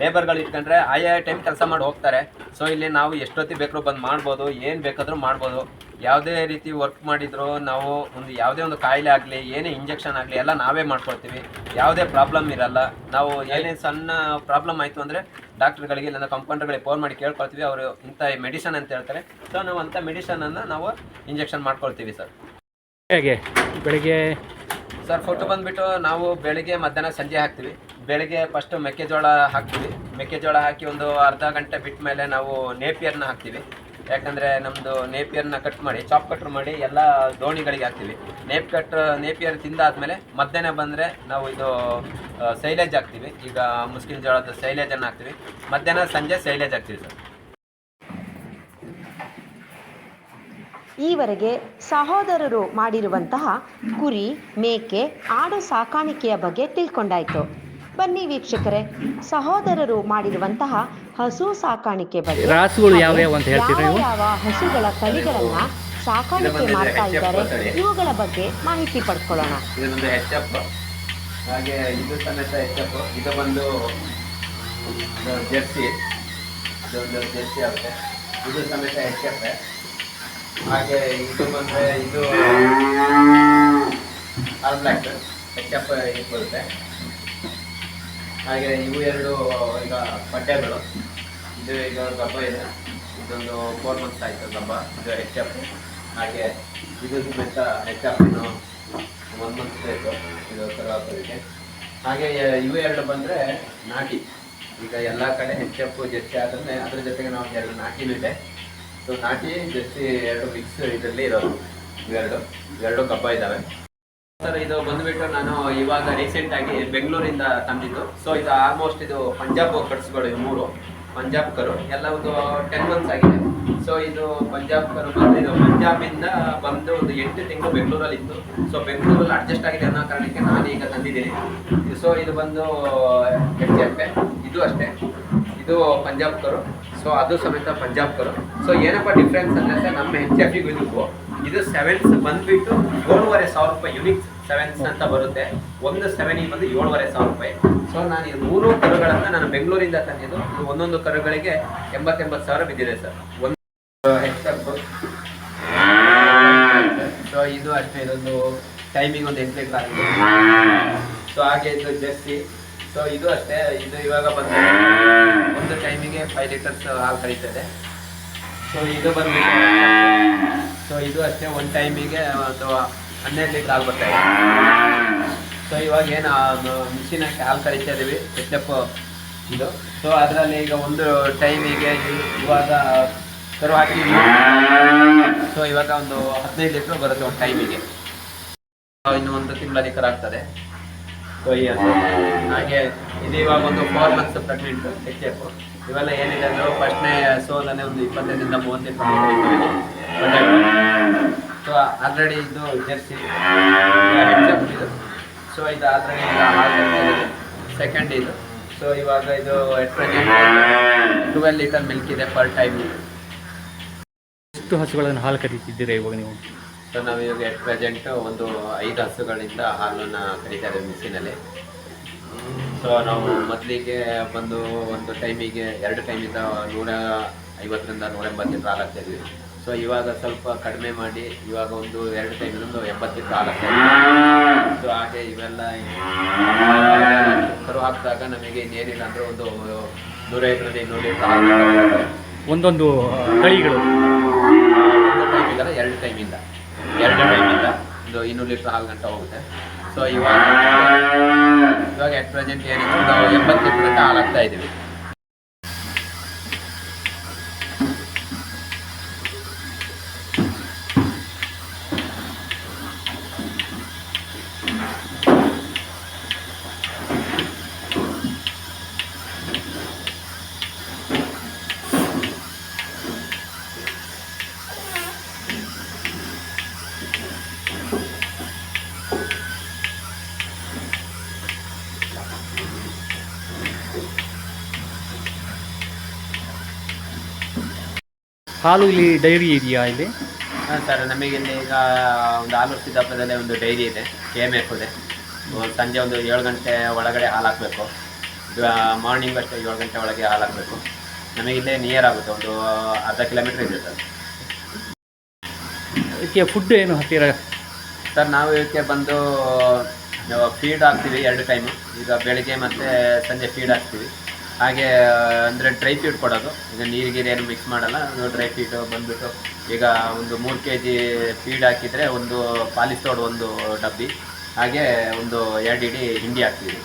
ಲೇಬರ್ಗಳು ಇಟ್ಕೊಂಡ್ರೆ ಆಯಾ ಟೈಮ್ ಕೆಲಸ ಮಾಡಿ ಹೋಗ್ತಾರೆ. ಸೊ ಇಲ್ಲಿ ನಾವು ಎಷ್ಟೊತ್ತಿಗೆ ಬೇಕಾದ್ರೂ ಬಂದು ಮಾಡ್ಬೋದು, ಏನು ಬೇಕಾದರೂ ಮಾಡ್ಬೋದು. ಯಾವುದೇ ರೀತಿ ವರ್ಕ್ ಮಾಡಿದ್ರು ನಾವು ಒಂದು ಯಾವುದೇ ಒಂದು ಕಾಯಿಲೆ ಆಗಲಿ ಏನೇ ಇಂಜೆಕ್ಷನ್ ಆಗಲಿ ಎಲ್ಲ ನಾವೇ ಮಾಡ್ಕೊಳ್ತೀವಿ. ಯಾವುದೇ ಪ್ರಾಬ್ಲಮ್ ಇರಲ್ಲ. ನಾವು ಏನೇ ಸಣ್ಣ ಪ್ರಾಬ್ಲಮ್ ಆಯಿತು ಅಂದರೆ ಡಾಕ್ಟ್ರುಗಳಿಗೆ ಇಲ್ಲ ಕಂಪೌಂಡರ್ಗಳಿಗೆ ಫೋನ್ ಮಾಡಿ ಕೇಳ್ಕೊಳ್ತೀವಿ. ಅವರು ಇಂಥ ಮೆಡಿಸನ್ ಅಂತ ಹೇಳ್ತಾರೆ. ಸೊ ನಾವು ಅಂಥ ಮೆಡಿಸನನ್ನು ನಾವು ಇಂಜೆಕ್ಷನ್ ಮಾಡ್ಕೊಳ್ತೀವಿ ಸರ್. ಹೇಗೆ ಬೆಳಿಗ್ಗೆ ಸರ್ ಫುಡ್ ಬಂದುಬಿಟ್ಟು ನಾವು ಬೆಳಿಗ್ಗೆ ಮಧ್ಯಾಹ್ನ ಸಂಜೆ ಹಾಕ್ತೀವಿ. ಬೆಳಿಗ್ಗೆ ಫಸ್ಟು ಮೆಕ್ಕೆಜೋಳ ಹಾಕ್ತೀವಿ. ಮೆಕ್ಕೆಜೋಳ ಹಾಕಿ ಒಂದು ಅರ್ಧ ಗಂಟೆ ಬಿಟ್ಟ ಮೇಲೆ ನಾವು ನೇಪಿಯರ್ನ ಹಾಕ್ತೀವಿ. ಯಾಕಂದರೆ ನಮ್ಮದು ನೇಪಿಯರ್ನ ಕಟ್ ಮಾಡಿ ಚಾಪ್ ಕಟ್ರ್ ಮಾಡಿ ಎಲ್ಲ ದೋಣಿಗಳಿಗೆ ಹಾಕ್ತೀವಿ. ನೇಪಿಯರ್ ತಿಂದಾದ್ಮೇಲೆ ಮಧ್ಯಾಹ್ನ ಬಂದರೆ ನಾವು ಇದು ಸೈಲೇಜ್ ಹಾಕ್ತೀವಿ. ಈಗ ಮುಸ್ಕಿನ ಜೋಳದ ಸೈಲೇಜನ್ನು ಹಾಕ್ತೀವಿ. ಮಧ್ಯಾಹ್ನ ಸಂಜೆ ಸೈಲೇಜ್ ಹಾಕ್ತೀವಿ ಸರ್. ಈವರೆಗೆ ಸಹೋದರರು ಮಾಡಿರುವಂತಹ ಕುರಿ, ಮೇಕೆ, ಆಡು ಸಾಕಾಣಿಕೆಯ ಬಗ್ಗೆ ತಿಳ್ಕೊಂಡಾಯ್ತು. ಬನ್ನಿ ವೀಕ್ಷಕರೇ, ಸಹೋದರರು ಮಾಡಿರುವಂತಹ ಹಸು ಸಾಕಾಣಿಕೆ ಬಗ್ಗೆ, ರಾಸುಗಳು ಯಾವ್ಯಾವ ಅಂತ ಹೇಳ್ತೀರಾ ನೀವು? ಯಾವ ಹಸುಗಳ ತಳಿಗಳನ್ನ ಸಾಕಾಣಿಕೆ ಮಾಡ್ತಾ ಇದ್ದಾರೆ ಇವುಗಳ ಬಗ್ಗೆ ಮಾಹಿತಿ ಪಡ್ಕೊಳ್ಳೋಣ. ಇದೊಂದು HF, ಹಾಗೆ ಇದು ಸಮೇತ HF. ಇದು ಬಂದು ಜೆರ್ಸಿ, ಇದೊಂದು ಜೆರ್ಸಿ ಆಗುತ್ತೆ. ಇದು ಸಮೇತ HF. ಹಾಗೆ ಇದು ಬಂದರೆ ಇದು ಆಲ್ ಬ್ಲ್ಯಾಕ್ HF ಇದು ಬರುತ್ತೆ. ಹಾಗೆ ಇವು ಎರಡು ಈಗ ಪಡ್ಡೆಗಳು. ಇದು ಈಗ ಗಬ್ಬ ಇದೆ. ಇದೊಂದು 4 months ಆಯಿತು ಗಬ್ಬ. ಇದು HF. ಹಾಗೆ ಇದು ಸಮೇತ HF ಇನ್ನು 1 month ಬೇಕು ಇದು ಕರುವಾಕೋದಕ್ಕೆ. ಹಾಗೆ ಇವು ಎರಡು ಬಂದರೆ ನಾಟಿ. ಈಗ ಎಲ್ಲ ಕಡೆ HF ಜೆರ್ಸಿ ಆದ್ರೆ ಅದ್ರ ಜೊತೆಗೆ ನಾವು ಎರಡು ನಾಟಿನೂ ಇದೆ. ಸೊ ನಾಟಿ ಜೆರ್ಸಿ ಎರಡು ಮಿಕ್ಸ್ ಇದರಲ್ಲಿ ಇರೋದು. ಇವೆರಡು ಗಬ್ಬ ಇದ್ದಾವೆ ಸರ್. ಇದು ಬಂದುಬಿಟ್ಟು ನಾನು ಇವಾಗ ರೀಸೆಂಟಾಗಿ ಬೆಂಗಳೂರಿಂದ ತಂದಿದ್ದು. ಸೊ ಇದು ಆಲ್ಮೋಸ್ಟ್ ಇದು ಪಂಜಾಬ್ ಕಟ್ಸ್ಗಳು. ಇವು 3 ಪಂಜಾಬ್ ಕರು ಎಲ್ಲ ಒಂದು 10 months ಆಗಿದೆ. ಸೊ ಇದು ಪಂಜಾಬ್ ಕರು ಬಂದು ಇದು ಪಂಜಾಬಿಂದ ಬಂದು ಒಂದು 8 ತಿಂಗಳು ಬೆಂಗಳೂರಲ್ಲಿ ಇತ್ತು. ಸೊ ಬೆಂಗಳೂರಲ್ಲಿ ಅಡ್ಜಸ್ಟ್ ಆಗಿದೆ ಅನ್ನೋ ಕಾರಣಕ್ಕೆ ನಾನು ಈಗ ತಂದಿದ್ದೀನಿ. ಸೊ ಇದು ಬಂದು HF. ಇದು ಅಷ್ಟೇ, ಇದು ಪಂಜಾಬ್ ಕರು. ಸೊ ಅದು ಸಮೇತ ಪಂಜಾಬ್ ಕರು. ಸೊ ಏನಪ್ಪ ಡಿಫ್ರೆನ್ಸ್ ಅಂದರೆ ಸರ್, ನಮ್ಮ HFಗೂ ಇದಕ್ಕೂ ಇದು 7s ಬಂದುಬಿಟ್ಟು 7,500 ರೂಪಾಯಿ. ಯುನಿಕ್ 7s ಅಂತ ಬರುತ್ತೆ. ಒಂದು 7 ಬಂದು 7,500 ರೂಪಾಯಿ. ಸೊ ನಾನು ಈ 3 ಕರುಗಳನ್ನು ನಾನು ಬೆಂಗಳೂರಿಂದ ತಂದಿದ್ದು. ಒಂದೊಂದು ಕರುಗಳಿಗೆ 80,000 ಬಿದ್ದಿದೆ ಸರ್. ಒಂದು HF. ಸೊ ಇದು ಅಷ್ಟೇ, ಇದೊಂದು ಟೈಮಿಂಗ್ ಒಂದು 8 ಲೀಟರ್ ಆಗಿದೆ. ಸೊ ಹಾಗೆ ಇದು ಜೆರ್ಸಿ. ಸೊ ಇದು ಅಷ್ಟೇ, ಇದು ಇವಾಗ ಬಂದು ಒಂದು ಟೈಮಿಗೆ 5 ಲೀಟರ್ಸ್ ಹಾಲು ಕರೀತದೆ. ಸೊ ಇದು ಬಂದ್ಬಿಟ್ಟು ಸೊ ಇದು ಅಷ್ಟೇ, ಒಂದು ಟೈಮಿಗೆ ಒಂದು 12 ಲೀಟರ್ ಹಾಲು ಬರ್ತಾಯಿದೆ. ಸೊ ಇವಾಗ ಏನು ಮಿಷಿನ್ ಹಾಕಿ ಹಾಲು ಕರೀತಾ ಇದ್ದೀವಿ HF ಇದು. ಸೊ ಅದರಲ್ಲಿ ಈಗ ಒಂದು ಟೈಮಿಗೆ ಇವಾಗ ಕರು ಹಾಕಿ ಸೊ ಇವಾಗ ಒಂದು 15 ಲೀಟ್ರ್ ಬರುತ್ತೆ ಒಂದು ಟೈಮಿಗೆ. ಇನ್ನು ಒಂದು ತಿಂಗಳಲ್ಲಿ ಕರು ಆಗ್ತದೆ. ಸೊ ಹಾಗೆ ಇದು ಇವಾಗ ಒಂದು 4 months ಪ್ರೆಗ್ನೆಂಟ್ HF. ಇವೆಲ್ಲ ಏನಿದೆ ಅಂದರೆ ಫಸ್ಟ್ನೇ ಸೋಲನೆ ಒಂದು 25ರಿಂದ 30 ಲೀಟರ್. ಸೊ ಆಲ್ರೆಡಿ ಇದು ಜೆರ್ಸಿ HF ಇದು. ಸೊ ಇದು ಆಲ್ರೆಡಿ ಸೆಕೆಂಡ್ ಇದು. ಸೊ ಇವಾಗ ಇದು 12 ಲೀಟರ್ ಮಿಲ್ಕ್ ಇದೆ ಪರ್ ಟೈಮ್. ಎಷ್ಟು ಹಸುಗಳನ್ನು ಹಾಲು ಕರೀತಿದ್ದೀರಾ ಇವಾಗ ನೀವು? ಸೊ ನಾವು ಇವಾಗ ಎಟ್ ಪ್ರೆಸೆಂಟ್ ಒಂದು 5 ಹಸುಗಳಿಂದ ಹಾಲನ್ನು ಕರೀತಾ ಇದ್ದೀವಿ ಮಿಷಿನಲ್ಲಿ. ಸೊ ನಾವು ಮೊದಲಿಗೆ ಬಂದು ಒಂದು ಟೈಮಿಗೆ 2 ಟೈಮಿಂದ 150ರಿಂದ 180 ಲೀಟರ್ ಹಾಲು ಹಾಕ್ತಾಯಿದ್ವಿ. ಸೊ ಇವಾಗ ಸ್ವಲ್ಪ ಕಡಿಮೆ ಮಾಡಿ ಇವಾಗ ಒಂದು 2 ಟೈಮಿಂದ 80 ಲೀಟರ್ ಹಾಲು ಹಾಕ್ತಾಯಿದ್ವಿ. ಸೊ ಹಾಗೆ ಇವೆಲ್ಲ ಕರು ಹಾಕಿದಾಗ ನಮಗೆ ಇನ್ನೇನಿಲ್ಲ ಅಂದರೆ ಒಂದು 150ರಿಂದ 200 ಲೀಟರ್ ಹಾಲು ಒಂದೊಂದು ತಳಿಗಳು. ಒಂದು ಟೈಮಿಂದ 2 ಟೈಮಿಂದ ಒಂದು 200 ಲೀಟರ್ ಹಾಲು ಗಂಟೆ ಹೋಗುತ್ತೆ. ಸೊ ಇವಾಗ ಎಟ್ ಪ್ರೆಸೆಂಟ್ ಏನಿದೆ ನಾವು 80 ಲೀಟರ್ ಗಂಟೆ ಹಾಲು ಹಾಕ್ತಾ ಇದ್ದೀವಿ. ಹಾಲು ಇಲ್ಲಿ ಡೈರಿ ಇದೆಯಾ ಇಲ್ಲಿ? ಹಾಂ ಸರ್, ನಮಗೆ ಇಲ್ಲಿ ಈಗ ಒಂದು ಆಲೂರು ಸಿದ್ದಾಪುರದಲ್ಲೇ ಒಂದು ಡೈರಿ ಇದೆ, KMF ಇದೆ. ಸಂಜೆ ಒಂದು 7 ಗಂಟೆ ಒಳಗಡೆ ಹಾಲು ಹಾಕಬೇಕು. ಮಾರ್ನಿಂಗ್ ಅಷ್ಟೇ 7 ಗಂಟೆ ಒಳಗೆ ಹಾಲು ಹಾಕಬೇಕು. ನಮಗೆ ಇಲ್ಲೇ ನಿಯರ್ ಆಗುತ್ತೆ, ಒಂದು ಅರ್ಧ ಕಿಲೋಮೀಟ್ರ್ ಇದೆ ಸರ್. ಇದಕ್ಕೆ ಫುಡ್ ಏನು ಹಾಕ್ತೀರಾ? ಸರ್ ನಾವು ಇದಕ್ಕೆ ಬಂದು ಫೀಡ್ ಹಾಕ್ತೀವಿ 2 ಟೈಮು. ಈಗ ಬೆಳಿಗ್ಗೆ ಮತ್ತು ಸಂಜೆ ಫೀಡ್ ಹಾಕ್ತೀವಿ. ಹಾಗೆ ಅಂದರೆ ಡ್ರೈ ಫೀಡ್ ಕೊಡೋದು. ಈಗ ನೀರಿಗೆ ಏನು ಮಿಕ್ಸ್ ಮಾಡಲ್ಲ, ಡ್ರೈ ಫೀಡು ಬಂದುಬಿಟ್ಟು ಈಗ ಒಂದು 3 kg ಫೀಡ್ ಹಾಕಿದರೆ ಒಂದು ಪಾಲಿಸೋಡ್ 1 ಡಬ್ಬಿ, ಹಾಗೆ ಒಂದು 2 ಇಡೀ ಹಿಂಡಿ ಹಾಕ್ತೀವಿ.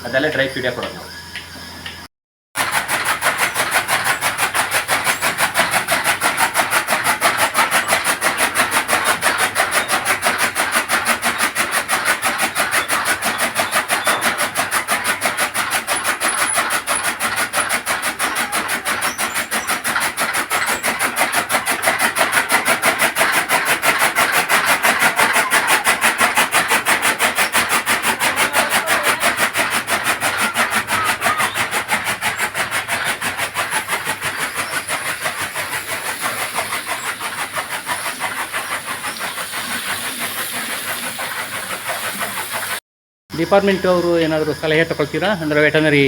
ಅದೆಲ್ಲ ಡ್ರೈ ಫೀಡೇ ಕೊಡೋದು ನಾವು. ಡಿಪಾರ್ಟ್ಮೆಂಟ್ ಅವರು ಏನಾದರೂ ಸಲಹೆ ತಗೊಳ್ತೀರಾ, ಅಂದರೆ ವೆಟನರಿ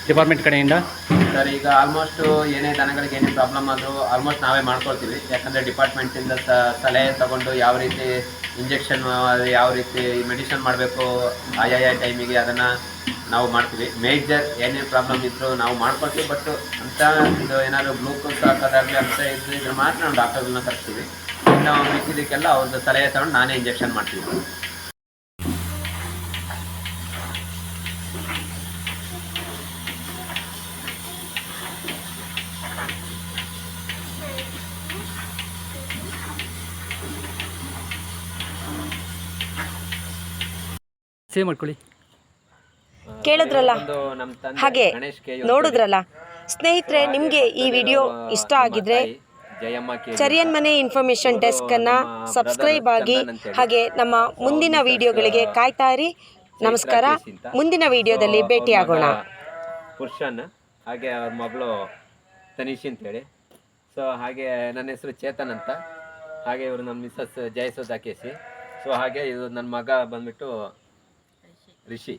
ಡಿಪಾರ್ಟ್ಮೆಂಟ್ ಕಡೆಯಿಂದ? ಸರ್ ಈಗ ಆಲ್ಮೋಸ್ಟು ಏನೇ ದನಗಳಿಗೆ ಏನೇ ಪ್ರಾಬ್ಲಮ್ ಆದರೂ ಆಲ್ಮೋಸ್ಟ್ ನಾವೇ ಮಾಡ್ಕೊಳ್ತೀವಿ. ಯಾಕಂದರೆ ಡಿಪಾರ್ಟ್ಮೆಂಟಿಂದ ಸಲಹೆ ತಗೊಂಡು ಯಾವ ರೀತಿ ಇಂಜೆಕ್ಷನ್, ಯಾವ ರೀತಿ ಮೆಡಿಸಿನ್ ಮಾಡಬೇಕು ಆಯಾ ಟೈಮಿಗೆ ಅದನ್ನು ನಾವು ಮಾಡ್ತೀವಿ. ಮೇಜರ್ ಏನೇ ಪ್ರಾಬ್ಲಮ್ ಇದ್ದರೂ ನಾವು ಮಾಡ್ಕೊಳ್ತೀವಿ. ಬಟ್ ಅಂತ ಇದು ಏನಾದರೂ ಗ್ಲೂಕೋಸ್ ಹಾಕೋದಾಗಲಿ ಅಂತ ಇದ್ರೆ ಮಾತ್ರ ನಾವು ಡಾಕ್ಟರ್ಗಳನ್ನ ಕರ್ತೀವಿ. ಇನ್ನು ಮಿಕ್ಕಿದ್ದಕ್ಕೆಲ್ಲ ಅವ್ರದ್ದು ಸಲಹೆ ತಗೊಂಡು ನಾನೇ ಇಂಜೆಕ್ಷನ್ ಮಾಡ್ತೀವಿ. ಸೇವ್ ಮಾಡ್ಕೊಳ್ಳಿ. ಕೇಳಿದ್ರಲ್ಲ, ನಮ್ಮ ತಂದೆ ಹಾಗೆ ಗಣೇಶ್ ಕೆ ನೋಡಿದ್ರಲ್ಲ ಸ್ನೇಹಿತರೆ, ನಿಮಗೆ ಈ ವಿಡಿಯೋ ಇಷ್ಟ ಆಗಿದ್ರೆ ಚರಿಯನ್ ಮನೆ ಇನ್ಫಾರ್ಮೇಷನ್ ಡೆಸ್ಕನ್ನು ಸಬ್ಸ್ಕ್ರೈಬ್ ಆಗಿ, ಹಾಗೆ ನಮ್ಮ ಮುಂದಿನ ವಿಡಿಯೋಗಳಿಗೆ ಕಾಯ್ತಾ ಇರಿ. ನಮಸ್ಕಾರ, ಮುಂದಿನ ವಿಡಿಯೋದಲ್ಲಿ ಭೇಟಿಯಾಗೋಣ. ಪುರುಷನ್, ಹಾಗೆ ಅವ್ರ ಮಗಳು ತನಿಷಿ ಅಂತೇಳಿ. ಸೊ ಹಾಗೆ ನನ್ನ ಹೆಸರು ಚೇತನ್ ಅಂತ. ಹಾಗೆ ಇವರು ನಮ್ಮ ಮಿಸ್ಸಸ್ ಜಯಸುಧಾ ಕೇಸಿ. ಸೊ ಹಾಗೆ ಇದು ನನ್ನ ಮಗ ಬಂದ್ಬಿಟ್ಟು ರಿಷಿ.